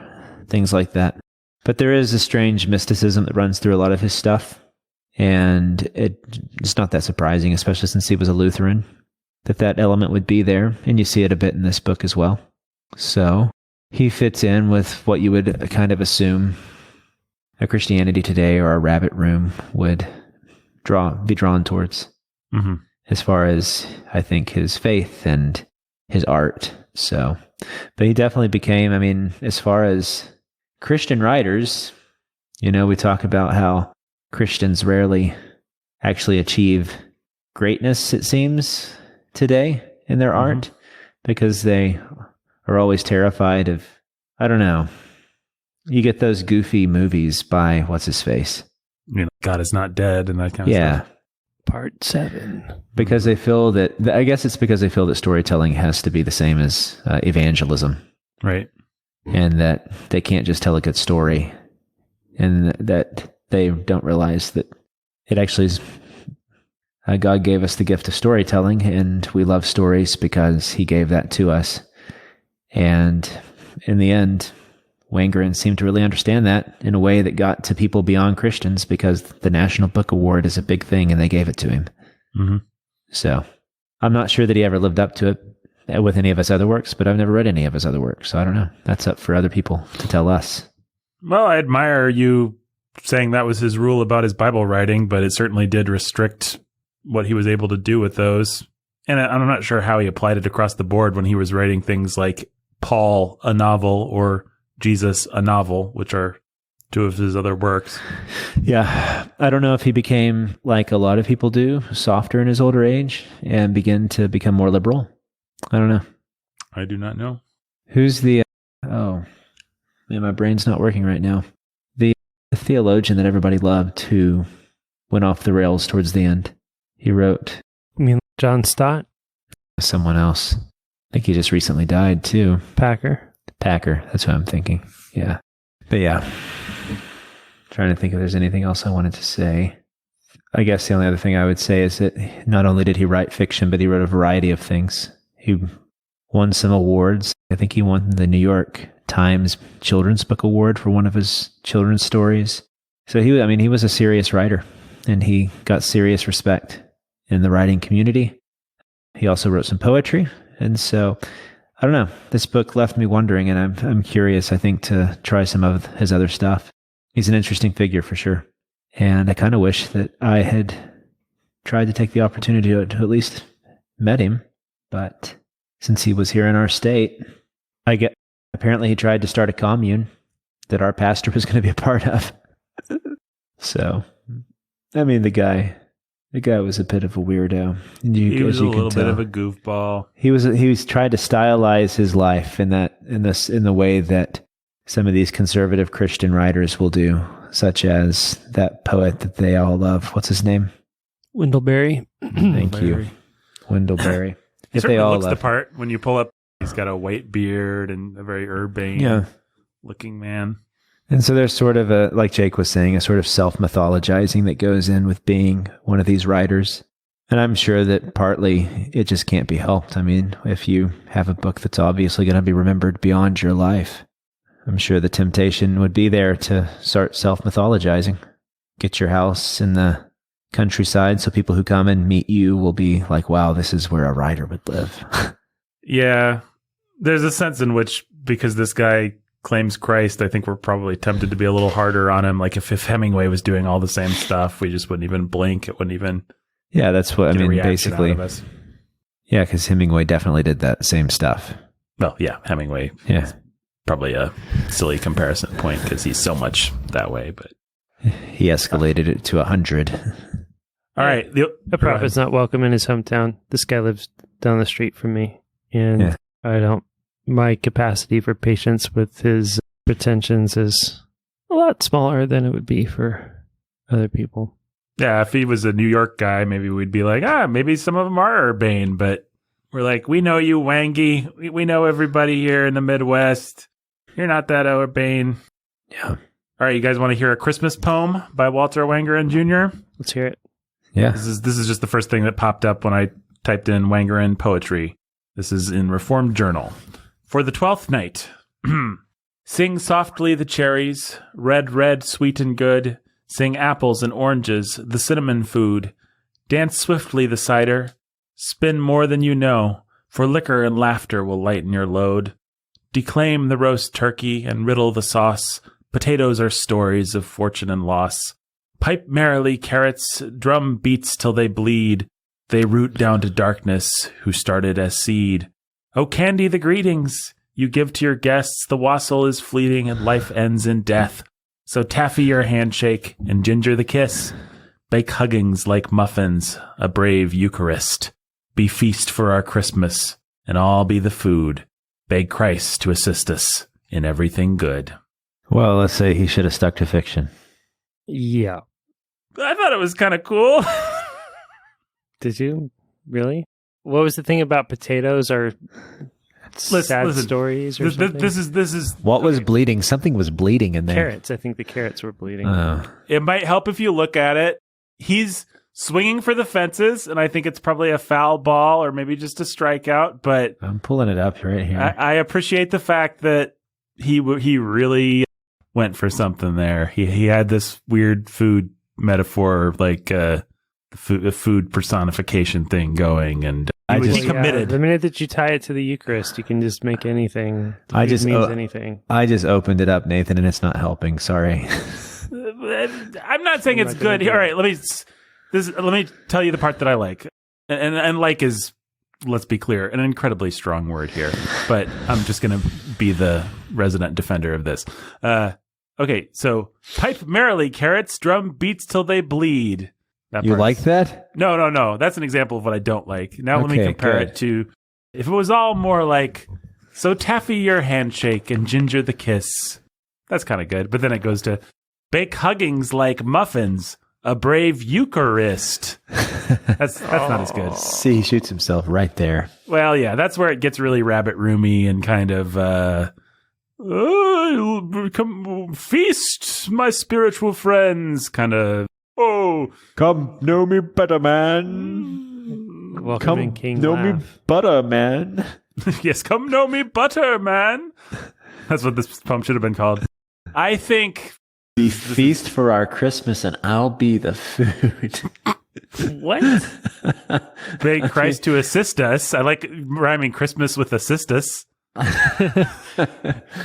things like that. But there is a strange mysticism that runs through a lot of his stuff. And it's not that surprising, especially since he was a Lutheran, that element would be there. And you see it a bit in this book as well. So he fits in with what you would kind of assume a Christianity Today or a Rabbit Room would be drawn towards, as far as I think his faith and his art. So, but he definitely became, I mean, as far as Christian writers, you know, we talk about how Christians rarely actually achieve greatness, it seems, today in their art, because they are always terrified of, I don't know, you get those goofy movies by what's his face, You know, God is not dead and that kind of stuff. Part 7. Because they feel that, I guess it's because they feel that storytelling has to be the same as evangelism. Right. And that they can't just tell a good story. And that they don't realize that it actually is, God gave us the gift of storytelling, and we love stories because he gave that to us. And in the end, Wangerin seemed to really understand that in a way that got to people beyond Christians, because the National Book Award is a big thing and they gave it to him. So I'm not sure that he ever lived up to it with any of his other works, but I've never read any of his other works. So I don't know. That's up for other people to tell us. Well, I admire you saying that was his rule about his Bible writing, but it certainly did restrict what he was able to do with those. And I'm not sure how he applied it across the board when he was writing things like Paul, a novel, or Jesus, a novel, which are two of his other works. Yeah. I don't know if he became, like a lot of people do, softer in his older age and begin to become more liberal. I don't know. I do not know. Who's the, oh, man, my brain's not working right now. The theologian that everybody loved who went off the rails towards the end. He wrote. You mean John Stott? Someone else. I think he just recently died too. Packer, that's what I'm thinking. Yeah. But yeah. Trying to think if there's anything else I wanted to say. I guess the only other thing I would say is that not only did he write fiction, but he wrote a variety of things. He won some awards. I think he won the New York Times Children's Book Award for one of his children's stories. So he was a serious writer, and he got serious respect in the writing community. He also wrote some poetry. And so, I don't know, this book left me wondering, and I'm curious, I think, to try some of his other stuff. He's an interesting figure for sure. And I kind of wish that I had tried to take the opportunity to at least met him. But since he was here in our state, apparently he tried to start a commune that our pastor was going to be a part of. So, I mean, the guy was a bit of a weirdo. He was a little bit of a goofball. He was trying to stylize his life in the way that some of these conservative Christian writers will do, such as that poet that they all love. What's his name? Wendell Berry. Thank you, Wendell Berry. He certainly looks the part when you pull up. He's got a white beard and a very urbane looking man. And so there's sort of like Jake was saying, a sort of self-mythologizing that goes in with being one of these writers. And I'm sure that partly it just can't be helped. I mean, if you have a book that's obviously going to be remembered beyond your life, I'm sure the temptation would be there to start self-mythologizing. Get your house in the countryside so people who come and meet you will be like, wow, this is where a writer would live. Yeah. There's a sense in which, because this guy claims Christ, I think we're probably tempted to be a little harder on him. Like if Hemingway was doing all the same stuff, we just wouldn't even blink. It wouldn't even... Yeah, that's what I mean, basically. Yeah, because Hemingway definitely did that same stuff. Well, yeah, Hemingway. Yeah. Probably a silly comparison point because he's so much that way, but... He escalated it to 100. All right. A prophet's not welcome in his hometown. This guy lives down the street from me, and my capacity for patience with his pretensions is a lot smaller than it would be for other people. Yeah, if he was a New York guy, maybe we'd be like, maybe some of them are urbane, but we're like, we know you, Wangy. We know everybody here in the Midwest. You're not that urbane. Yeah. All right, you guys want to hear a Christmas poem by Walter Wangerin Jr.? Let's hear it. Yeah. This is just the first thing that popped up when I typed in Wangerin poetry. This is in Reformed Journal. For the 12th night. Sing softly the cherries, red, red, sweet and good. Sing apples and oranges, the cinnamon food. Dance swiftly the cider. Spin more than you know, for liquor and laughter will lighten your load. Declaim the roast turkey and riddle the sauce. Potatoes are stories of fortune and loss. Pipe merrily, carrots, drum beats till they bleed. They root down to darkness, who started as seed. Oh, candy the greetings you give to your guests. The wassail is fleeting and life ends in death. So taffy your handshake and ginger the kiss. Bake huggings like muffins, a brave Eucharist. Be feast for our Christmas, and all be the food. Beg Christ to assist us in everything good. Well, let's say he should have stuck to fiction. Yeah. I thought it was kind of cool. Did you? Really? What was the thing about potatoes or sad stories or something? This is what was bleeding? Something was bleeding in there. Carrots. I think the carrots were bleeding. It might help if you look at it. He's swinging for the fences, and I think it's probably a foul ball or maybe just a strikeout. But I'm pulling it up right here. I appreciate the fact that he really went for something there. He had this weird food metaphor, like the food personification thing going, and he committed. The minute that you tie it to the Eucharist, you can just make anything. Means anything. I just opened it up, Nathan, and it's not helping. Sorry. I'm not saying it's good. All right, let me tell you the part that I like, and like is, let's be clear, an incredibly strong word here, but I'm just going to be the resident defender of this. Okay, so pipe merrily, carrots, drum beats till they bleed. You like that? No. That's an example of what I don't like. Now let me compare it to, if it was all more like, so taffy your handshake and ginger the kiss. That's kind of good. But then it goes to, bake huggings like muffins, a brave Eucharist. That's not as good. See, he shoots himself right there. Well, yeah, that's where it gets really rabbit roomy and kind of, come feast, my spiritual friends, kind of. Oh, come know me better, man. Welcome King know laugh. Me butter, man. Yes, come know me butter, man. That's what this poem should have been called. I think. Be feast for our Christmas, and I'll be the food. What? Beg Christ to assist us. I like rhyming Christmas with assist us. And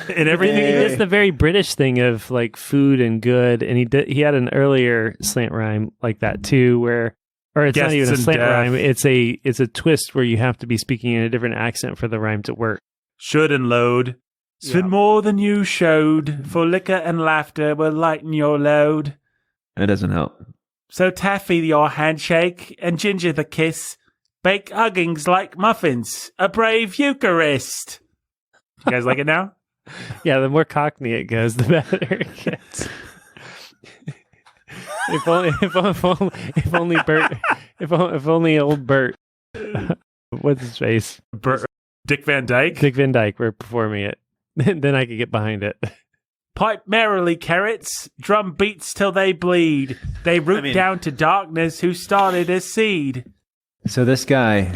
everything. It's the very British thing of like food and good, and he had an earlier slant rhyme like that too, or it's not even a slant rhyme. It's a twist where you have to be speaking in a different accent for the rhyme to work. Should and load. Spend more than you showed, for liquor and laughter will lighten your load. It doesn't help. So taffy your handshake and ginger the kiss. Bake huggings like muffins, a brave Eucharist. You guys like it now? Yeah, the more Cockney it goes, the better it gets. If only old Bert. What's his face? Dick Van Dyke? Dick Van Dyke were performing it. Then I could get behind it. Pipe merrily, carrots, drum beats till they bleed. They root down to darkness, who started as seed. So this guy,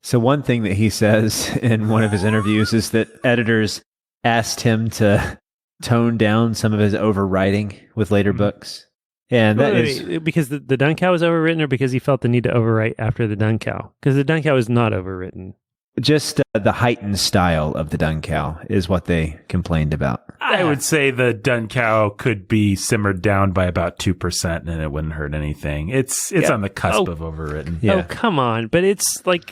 so one thing that he says in one of his interviews is that editors asked him to tone down some of his overwriting with later books. And that is because the Dun Cow was overwritten, or because he felt the need to overwrite after the Dun Cow? Because the Dun Cow is not overwritten. Just the heightened style of the Dun Cow is what they complained about. I would say the Dun Cow could be simmered down by about 2% and it wouldn't hurt anything. It's on the cusp of overwritten. Yeah. Oh, come on. But it's like,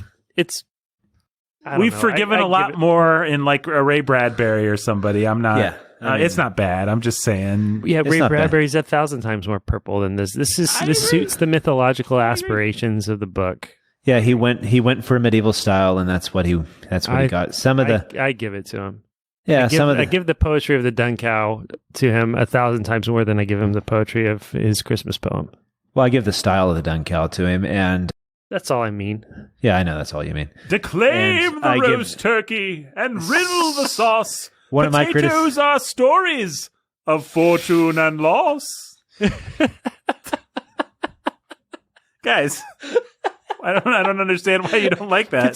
We've forgiven a lot more in like a Ray Bradbury or somebody. I'm not. Yeah. I mean, it's not bad. I'm just saying. Yeah, Ray Bradbury's 1,000 times more purple than this. This suits the mythological aspirations of the book. Yeah, he went for a medieval style, and that's what he got. I give it to him. Yeah, I give the poetry of the Dun Cow to him 1,000 times more than I give him the poetry of his Christmas poem. Well, I give the style of the Dun Cow to him, and that's all I mean. Yeah, I know that's all you mean. Declaim the roast turkey and riddle the sauce. One of my Potatoes are stories of fortune and loss. Guys, I don't understand why you don't like that.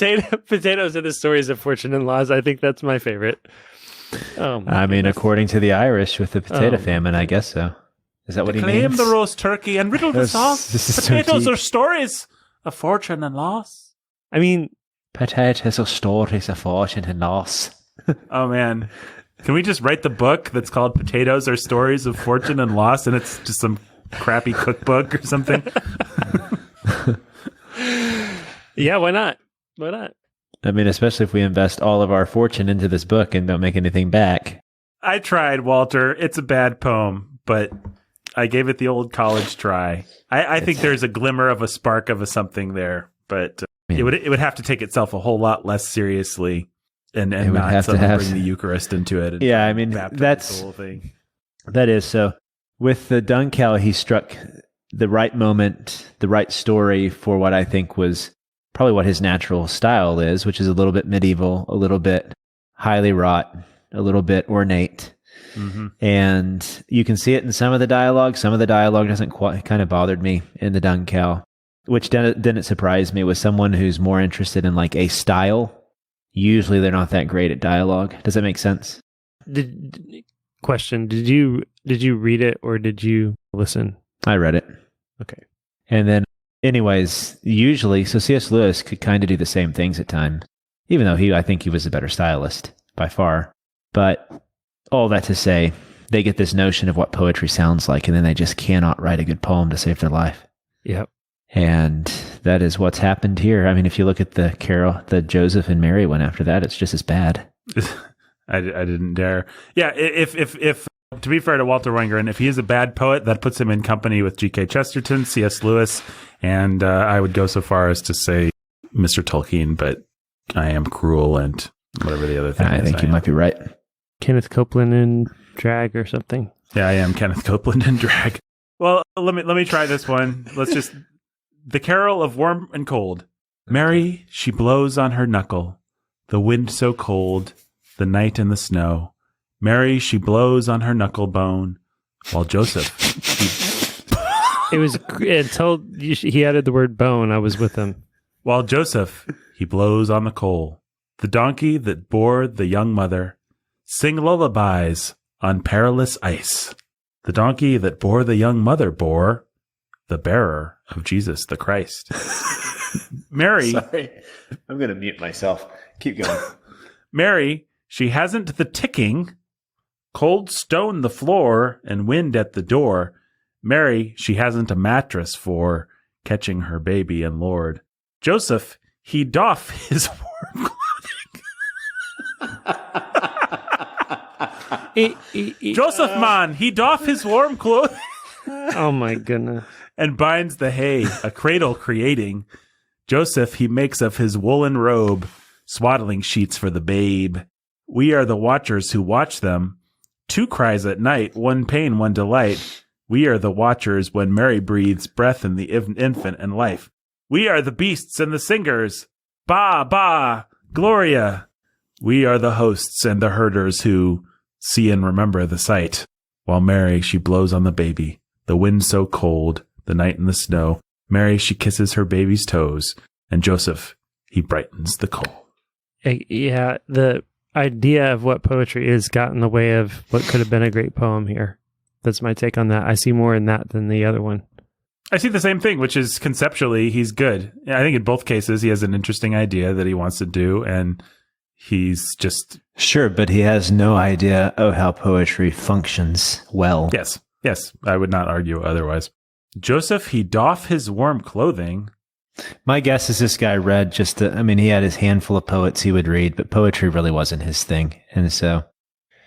Potatoes are the stories of fortune and loss. I think that's my favorite. I mean, according to the Irish with the potato famine, I guess so. Is that what he means? Claim the roast turkey and riddle the sauce. Potatoes are stories of fortune and loss. I mean, potatoes are stories of fortune and loss. Oh man, can we just write the book that's called "Potatoes Are Stories of Fortune and Loss" and it's just some crappy cookbook or something? Yeah, why not? Why not? I mean, especially if we invest all of our fortune into this book and don't make anything back. I tried, Walter. It's a bad poem, but I gave it the old college try. I think there's a glimmer of a spark of a something there, but it would have to take itself a whole lot less seriously. And not have to bring the Eucharist into it. Yeah, I mean, that's the whole thing. That is so. With the Dun Cow, he struck the right moment, the right story for what I think was probably what his natural style is, which is a little bit medieval, a little bit highly wrought, a little bit ornate. Mm-hmm. And you can see it in some of the dialogue. Some of the dialogue doesn't quite kind of bothered me in the Dun Cow, which didn't surprise me. With someone who's more interested in like a style. Usually they're not that great at dialogue. Does that make sense? Question. Did you read it or did you listen? I read it. Okay. And then anyways, usually, so C.S. Lewis could kind of do the same things at times, even though I think he was a better stylist by far. But all that to say, they get this notion of what poetry sounds like, and then they just cannot write a good poem to save their life. Yep. And that is what's happened here. I mean, if you look at the carol, the Joseph and Mary one after that, it's just as bad. I didn't dare. Yeah, if to be fair to Walter Wangerin, if he is a bad poet, that puts him in company with G.K. Chesterton, C.S. Lewis, and I would go so far as to say Mr. Tolkien, but I am cruel and whatever the other thing is. I think you might be right. Kenneth Copeland in drag or something. Yeah, I am Kenneth Copeland in drag. Well, let me try this one. Let's just... The Carol of Warm and Cold. Mary, she blows on her knuckle, the wind so cold, the night and the snow. Mary, she blows on her knuckle bone, while Joseph... It was until he added the word bone, I was with him. While Joseph, he blows on the coal. The donkey that bore the young mother, sing lullabies on perilous ice. The donkey that bore the young mother bore... the bearer of Jesus the Christ. Mary. Sorry. I'm going to mute myself. Keep going. Mary, she hasn't the ticking, cold stone the floor, and wind at the door. Mary, she hasn't a mattress for catching her baby and Lord. Joseph, he doff his warm clothing. Joseph, man, he doff his warm clothing. Oh my goodness. And binds the hay, a cradle creating. Joseph, he makes of his woolen robe swaddling sheets for the babe. We are the watchers who watch them. 2 cries at night, 1 pain, 1 delight. We are the watchers when Mary breathes breath in the infant and life. We are the beasts and the singers. Ba, ba, Gloria. We are the hosts and the herders who see and remember the sight. While Mary, she blows on the baby. The wind so cold, the night and the snow. Mary, she kisses her baby's toes, and Joseph, he brightens the coal. Yeah, the idea of what poetry is got in the way of what could have been a great poem here. That's my take on that. I see more in that than the other one. I see the same thing, which is conceptually, he's good. I think in both cases, he has an interesting idea that he wants to do, and he's just... Sure, but he has no idea of how poetry functions well. Yes, I would not argue otherwise. Joseph, he doff his warm clothing. My guess is this guy read he had his handful of poets he would read, but poetry really wasn't his thing. And so,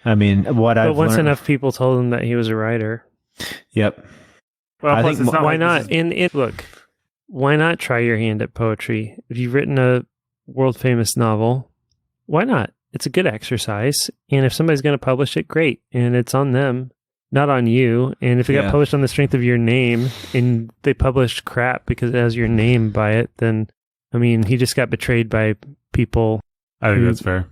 but once enough people told him that he was a writer. Yep. Well, I think why not? Look, why not try your hand at poetry? If you've written a world famous novel, why not? It's a good exercise. And if somebody's going to publish it, great. And it's on them, not on you. And if it got published on the strength of your name and they published crap because it has your name by it, then, he just got betrayed by people. I think that's fair.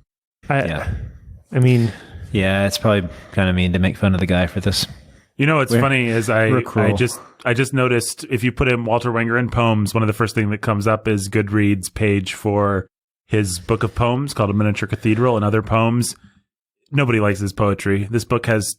Yeah, it's probably kind of mean to make fun of the guy for this. You know what's funny is I just noticed if you put in Walter Wangerin poems, one of the first things that comes up is Goodreads page for his book of poems called A Miniature Cathedral and other poems. Nobody likes his poetry. This book has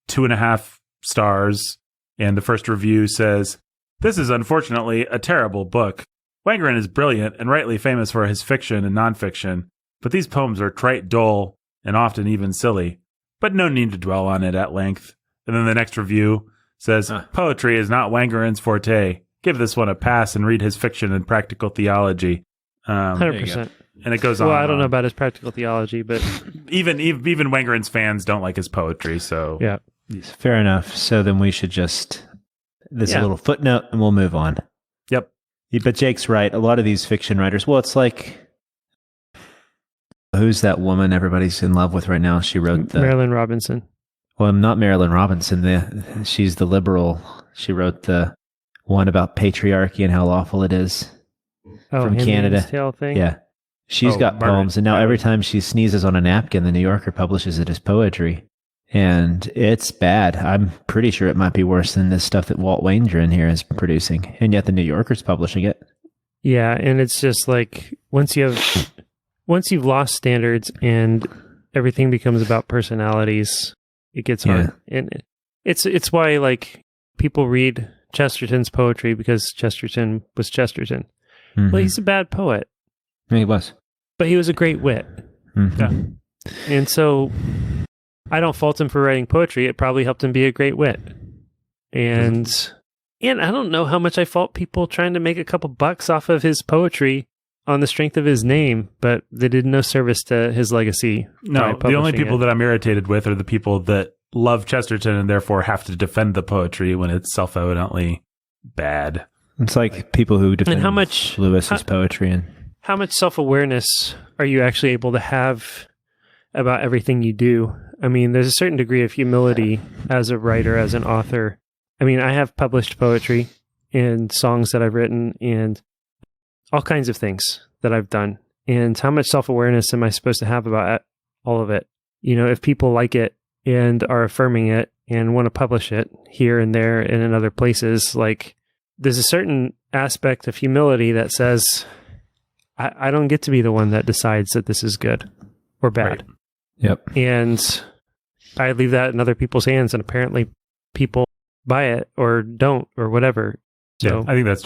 2.5 stars, and the first review says, "This is unfortunately a terrible book. Wangerin is brilliant and rightly famous for his fiction and nonfiction, but these poems are trite, dull, and often even silly. But no need to dwell on it at length." And then the next review says, "Poetry is not Wangerin's forte. Give this one a pass and read his fiction and practical theology." 100%. And it goes on. Well, I don't know about his practical theology, but even Wangerin's fans don't like his poetry. So yeah, fair enough. So then we should just a little footnote, and we'll move on. Yep. But Jake's right. A lot of these fiction writers. Well, it's like, who's that woman everybody's in love with right now? She wrote Marilyn Robinson. Well, not Marilyn Robinson. She's the liberal. She wrote the one about patriarchy and how awful it is from Canada. Tale thing? Yeah. She's got poems, and now every time she sneezes on a napkin, the New Yorker publishes it as poetry. And it's bad. I'm pretty sure it might be worse than the stuff that Walt Wangerin here is producing. And yet the New Yorker's publishing it. Yeah, and it's just like once you've lost standards and everything becomes about personalities, it gets hard. And it's why like people read Chesterton's poetry because Chesterton was Chesterton. Mm-hmm. Well, he's a bad poet. Yeah, he was. But he was a great wit. Mm-hmm. Yeah. And so I don't fault him for writing poetry. It probably helped him be a great wit. And I don't know how much I fault people trying to make a couple bucks off of his poetry on the strength of his name, but they did no service to his legacy. No, the only people that I'm irritated with are the people that love Chesterton and therefore have to defend the poetry when it's self-evidently bad. It's like people who defend Lewis's poetry. And how much self-awareness are you actually able to have about everything you do? I mean, there's a certain degree of humility as a writer, as an author. I mean, I have published poetry and songs that I've written and all kinds of things that I've done. And how much self-awareness am I supposed to have about all of it? You know, if people like it and are affirming it and want to publish it here and there and in other places, like there's a certain aspect of humility that says, I don't get to be the one that decides that this is good or bad. Right. Yep. And I leave that in other people's hands, and apparently people buy it or don't or whatever. So yeah, I think that's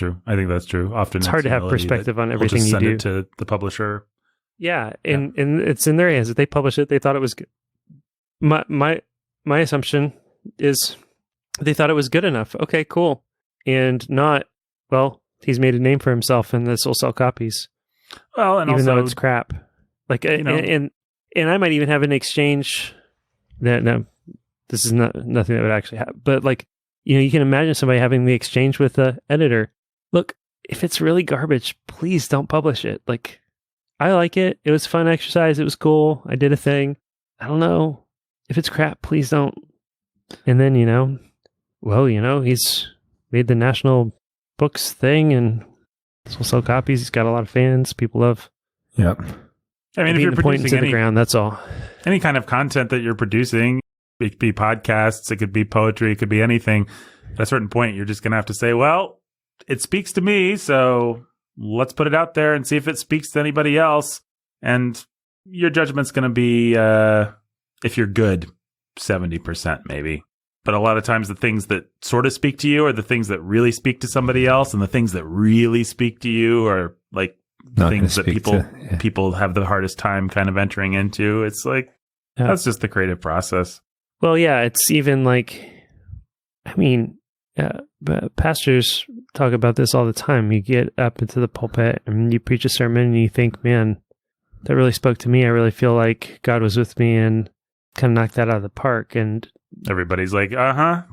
true. Often it's hard to have perspective on everything you do. Send it to the publisher. Yeah, and it's in their hands. If they publish it, they thought it was good. My assumption is they thought it was good enough. Okay, cool. And not, well, he's made a name for himself and this will sell copies. Well, and even also, though it's crap. Like, and I might even have an exchange that, no, this is nothing that would actually happen. But like, you know, you can imagine somebody having the exchange with the editor. Look, if it's really garbage, please don't publish it. Like, I like it. It was a fun exercise. It was cool. I did a thing. I don't know. If it's crap, please don't. And then, he's made the national books thing and this will sell copies. He's got a lot of fans. People love. Yep. I mean, if you're producing the ground, that's all. Any kind of content that you're producing, it could be podcasts, it could be poetry, it could be anything. At a certain point, you're just going to have to say, well, it speaks to me, so let's put it out there and see if it speaks to anybody else. And your judgment's going to be, if you're good, 70% maybe. But a lot of times the things that sort of speak to you are the things that really speak to somebody else, and the things that really speak to you are like things that people have the hardest time kind of entering into. It's like, that's just the creative process. Well, yeah, it's even like, I mean, pastors talk about this all the time. You get up into the pulpit and you preach a sermon and you think, man, that really spoke to me. I really feel like God was with me and kind of knocked that out of the park. And everybody's like,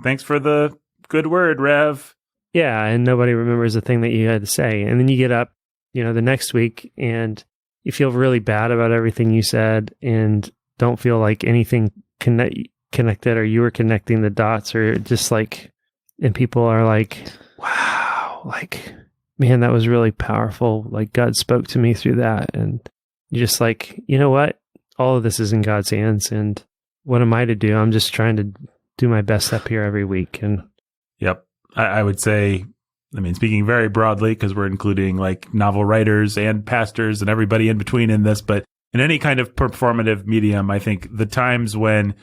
thanks for the good word, Rev. Yeah, and nobody remembers the thing that you had to say. And then you get up, the next week and you feel really bad about everything you said and don't feel like anything connected, or you were connecting the dots, or just like, and people are like, wow, like, man, that was really powerful. Like, God spoke to me through that. And you're just like, you know what? All of this is in God's hands. And what am I to do? I'm just trying to do my best up here every week. And yep. I would say, speaking very broadly, because we're including like novel writers and pastors and everybody in between in this, but in any kind of performative medium, I think the times when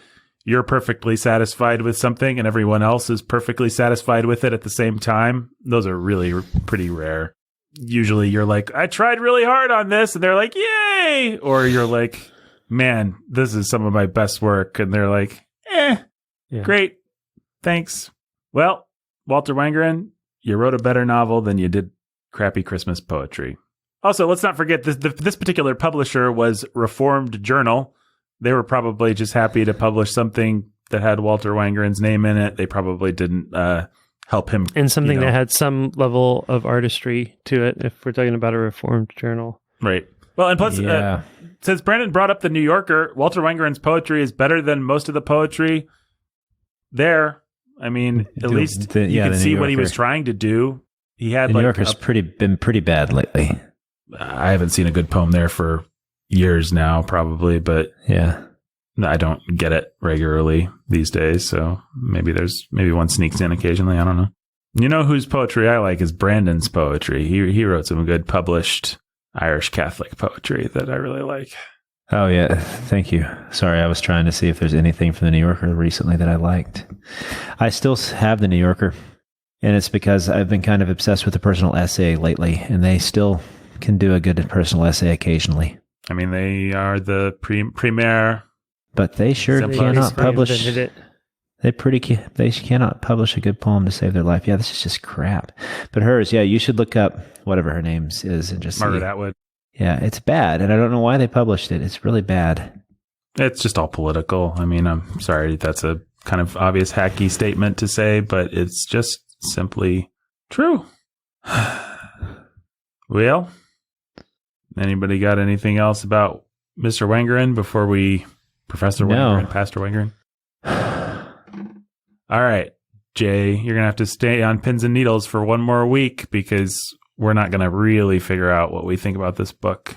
you're perfectly satisfied with something and everyone else is perfectly satisfied with it at the same time, those are really pretty rare. Usually you're like, I tried really hard on this, and they're like, yay! Or you're like, man, this is some of my best work. And they're like, great. Thanks. Well, Walter Wangerin, you wrote a better novel than you did crappy Christmas poetry. Also, let's not forget this particular publisher was Reformed Journal. They were probably just happy to publish something that had Walter Wangerin's name in it. They probably didn't help him. And something that had some level of artistry to it, if we're talking about a Reformed Journal. Right. Well, and plus, since Brandon brought up the New Yorker, Walter Wangerin's poetry is better than most of the poetry there. At least you can see what he was trying to do. He had the New Yorker's been pretty bad lately. I haven't seen a good poem there for years now, probably, but yeah, I don't get it regularly these days. So maybe one sneaks in occasionally. I don't know. You know whose poetry I like is Brandon's poetry. He wrote some good published Irish Catholic poetry that I really like. Oh yeah, thank you. Sorry, I was trying to see if there's anything from the New Yorker recently that I liked. I still have the New Yorker, and it's because I've been kind of obsessed with the personal essay lately, and they still can do a good personal essay occasionally. They are the premier, but they sure cannot publish. They cannot publish a good poem to save their life. Yeah, this is just crap. But hers, yeah, you should look up whatever her name is and just Margaret Atwood. Yeah, it's bad, and I don't know why they published it. It's really bad. It's just all political. I'm sorry, that's a kind of obvious hacky statement to say, but it's just simply true. Well, anybody got anything else about Mr. Wangerin before Professor Wangerin, Pastor Wangerin? All right, Jay, you're going to have to stay on pins and needles for one more week because we're not going to really figure out what we think about this book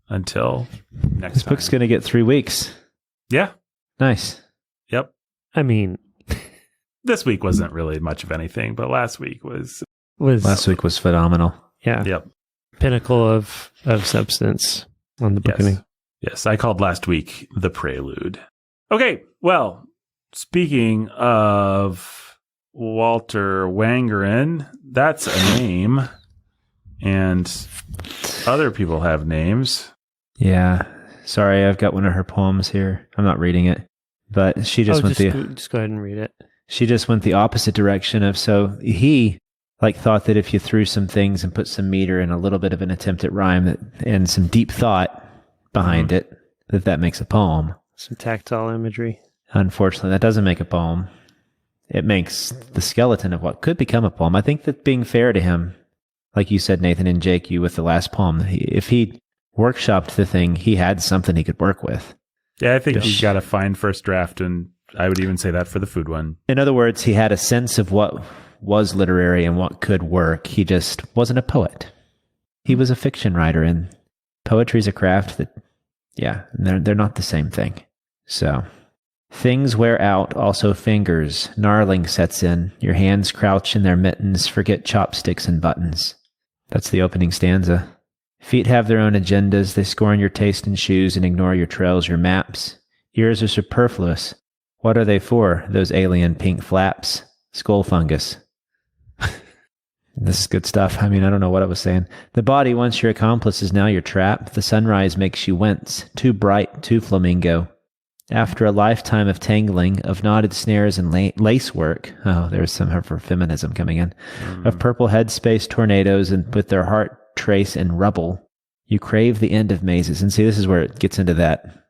until next This book's going to get 3 weeks. Yeah. Nice. Yep. This week wasn't really much of anything, but last week was phenomenal. Yeah. Yep. Pinnacle of substance on the Bookening. Yes, I called last week the prelude. Okay, well, speaking of Walter Wangerin, that's a name, and other people have names. Yeah, sorry, I've got one of her poems here. I'm not reading it, but she just just go ahead and read it. She just went the opposite direction of, so he thought that if you threw some things and put some meter and a little bit of an attempt at rhyme and some deep thought behind it, that makes a poem. Some tactile imagery. Unfortunately, that doesn't make a poem. It makes the skeleton of what could become a poem. I think that being fair to him, like you said, Nathan, and Jake, you with the last poem, if he workshopped the thing, he had something he could work with. Yeah, I think he got a fine first draft, and I would even say that for the food one. In other words, he had a sense of what was literary and what could work. He just wasn't a poet. He was a fiction writer, and poetry is a craft that, they're not the same thing. So Things wear out, also fingers. Gnarling sets in. Your hands crouch in their mittens, forget chopsticks and buttons. That's the opening stanza. Feet have their own agendas. They scorn your taste in shoes and ignore your trails, your maps. Ears are superfluous. What are they for, those alien pink flaps? Skull fungus. This is good stuff. I mean, I don't know what I was saying. The body, once your accomplice, is now your trap. The sunrise makes you wince. Too bright, too flamingo. After a lifetime of tangling, of knotted snares and lace work, oh, there's some for feminism coming in, of purple headspace tornadoes and with their heart trace and rubble, you crave the end of mazes. And see, this is where it gets into that.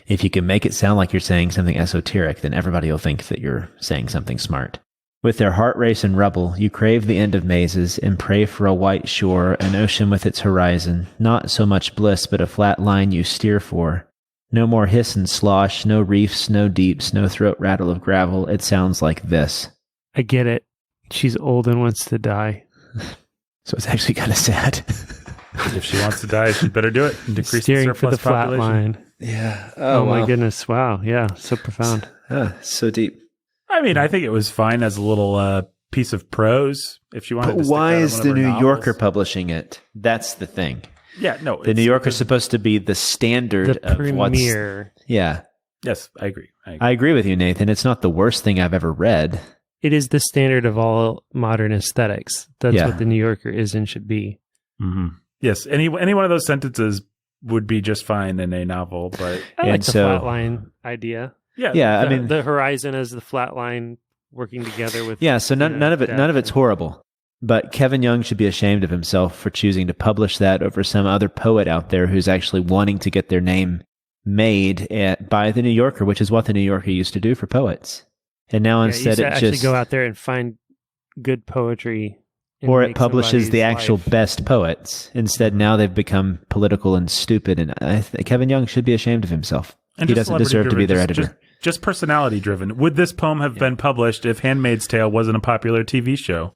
If you can make it sound like you're saying something esoteric, then everybody will think that you're saying something smart. With their heart race and rubble, you crave the end of mazes and pray for a white shore, an ocean with its horizon, not so much bliss, but a flat line you steer for. No more hiss and slosh, no reefs, no deeps, no throat rattle of gravel. It sounds like this. I get it. She's old and wants to die. So it's actually kind of sad. If she wants to die, she better do it and decrease Steering the surplus for the flat population. line. Yeah. Oh my goodness. Wow. Yeah. So profound. So deep. I mean, I think it was fine as a little piece of prose. If she wanted But to stick why that in is one the of her New novels. Yorker publishing it? That's the thing. Yeah, no. The New Yorker is supposed to be the standard The of what's... premiere. Yeah. Yes, I agree. I agree with you, Nathan. It's not the worst thing I've ever read. It is the standard of all modern aesthetics. That's Yeah. what the New Yorker is and should be. Mm-hmm. Yes, any one of those sentences would be just fine in a novel, but I like the so- flat line idea. Yeah, I mean... The horizon as the flat line working together with... Yeah, so none of it's horrible. But Kevin Young should be ashamed of himself for choosing to publish that over some other poet out there who's actually wanting to get their name made by the New Yorker, which is what the New Yorker used to do for poets. And now instead it actually just go out there and find good poetry, and or it make publishes the somebody's actual life. best poets. Instead, now they've become political and stupid. And Kevin Young should be ashamed of himself. and He just doesn't deserve to be their celebrity-driven, editor. Just personality driven. Would this poem have been published if *Handmaid's Tale* wasn't a popular TV show?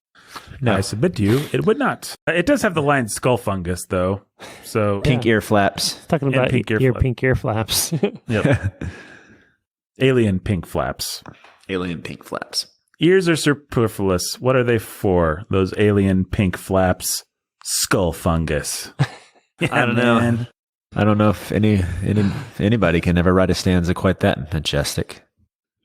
No. I submit to you, it would not. It does have the line "skull fungus," though. So Pink ear flaps. Talking And about pink ear your flap. pink ear flaps. Yep. Alien pink flaps. Alien pink flaps. Ears are superfluous. What are they for? Those alien pink flaps. Skull fungus. I don't know. I don't know if anybody can ever write a stanza quite that majestic.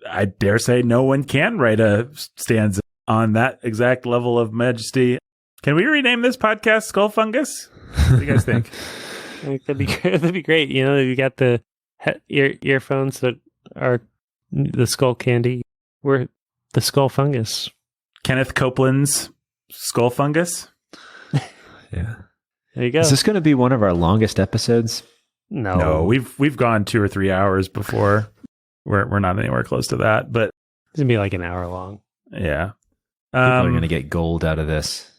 I dare say no one can write a stanza on that exact level of majesty. Can we rename this podcast Skull Fungus? What do you guys think? I think that'd be great. You know, you got the earphones that are the skull candy. We're the skull fungus. Kenneth Copeland's Skull Fungus? Yeah. There you go. Is this going to be one of our longest episodes? No, we've gone 2 or 3 hours before. We're not anywhere close to that, but It's gonna be like an hour long. yeah. People are going to get gold out of this.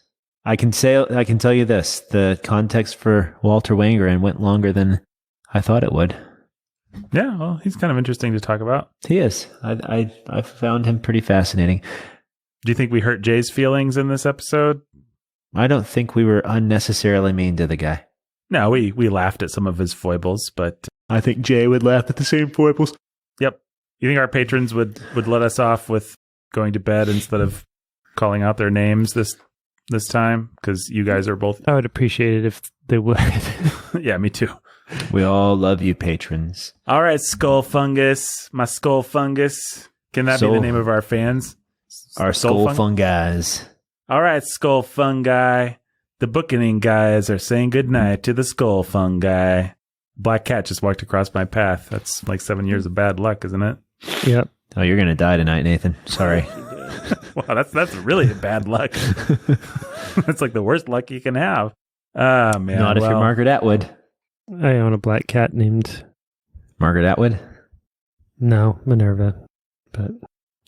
I can tell you this: the context for Walter Wangerin went longer than I thought it would. Yeah, well, he's kind of interesting to talk about. He is. I found him pretty fascinating. Do you think we hurt Jay's feelings in this episode? I don't think we were unnecessarily mean to the guy. No, we laughed at some of his foibles, but I think Jay would laugh at the same foibles. yep. You think our patrons would let us off with going to bed instead of calling out their names this time? Because you guys are both... I would appreciate it if they would. Yeah, me too. We all love you, patrons. All right, Skull Fungus. My Skull Fungus. Can that be the name of our fans? Our skull fungi. All right, Skull Fungi. The Bookening guys are saying goodnight to the Skull Fungi. Black cat just walked across my path. That's like 7 years of bad luck, isn't it? Yep. Oh, you're going to die tonight, Nathan. Sorry. Wow, that's really bad luck. That's like the worst luck you can have. Ah, man. Not if you're Margaret Atwood. I own a black cat named Margaret Atwood? Minerva. But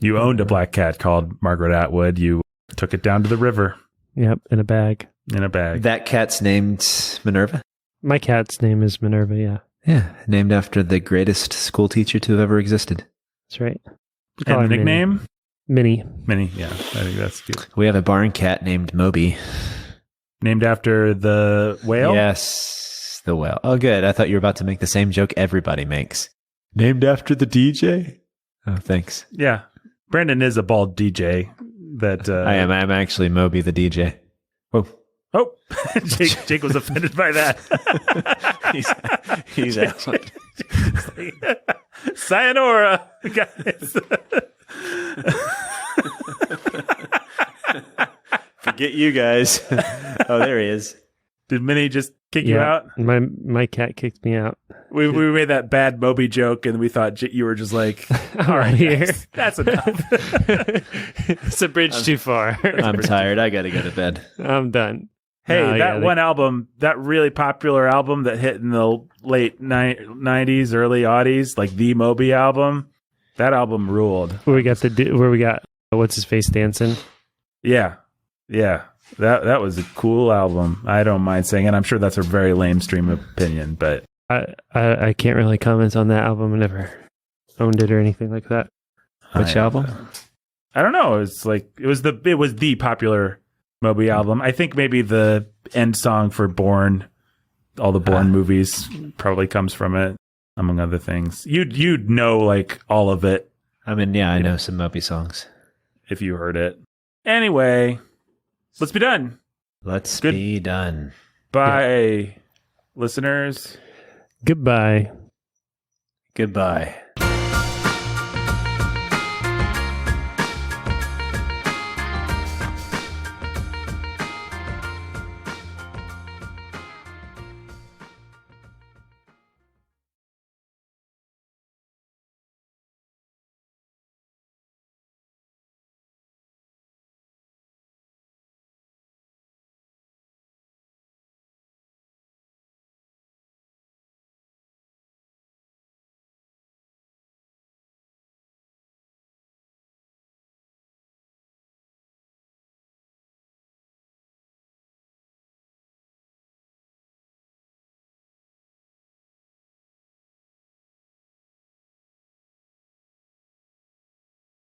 You owned a black cat called Margaret Atwood. You took it down to the river yep, in a bag. in a bag. That cat's named Minerva? My cat's name is Minerva, yeah. Yeah, named after the greatest school teacher to have ever existed. That's right. We call And the her nickname? Minnie. Minnie. Yeah, I think that's cute. We have a barn cat named Moby. Named after the whale? Yes, the whale. Oh, good. I thought you were about to make the same joke everybody makes. Named after the DJ? Oh, thanks. Yeah. Brandon is a bald DJ that I am. I'm actually Moby the DJ. Whoa. Oh, Jake was offended by that. he's excellent. Sayonara, guys. Forget you guys. Oh, there he is. Did Minnie just kick you out? My cat kicked me out. We made that bad Moby joke, and we thought you were just like, all right, here. guys, that's enough. It's a bridge too far. I'm tired. I got to go to bed. I'm done. Hey, one album, that really popular album that hit in the late 90s, early aughties, like the Moby album, that album ruled. Where we got what's his face dancing? Yeah. That was a cool album. I don't mind saying it. I'm sure that's a very lamestream opinion, but I can't really comment on that album. I never owned it or anything like that. Which album? I don't know. It was the popular Moby album. I think maybe the end song for Bourne, all the Bourne movies, probably comes from it, among other things. You'd know like all of it. I mean, yeah, I know some Moby songs if you heard it. Anyway, let's be done. Let's be done. Bye, listeners. Goodbye. Goodbye.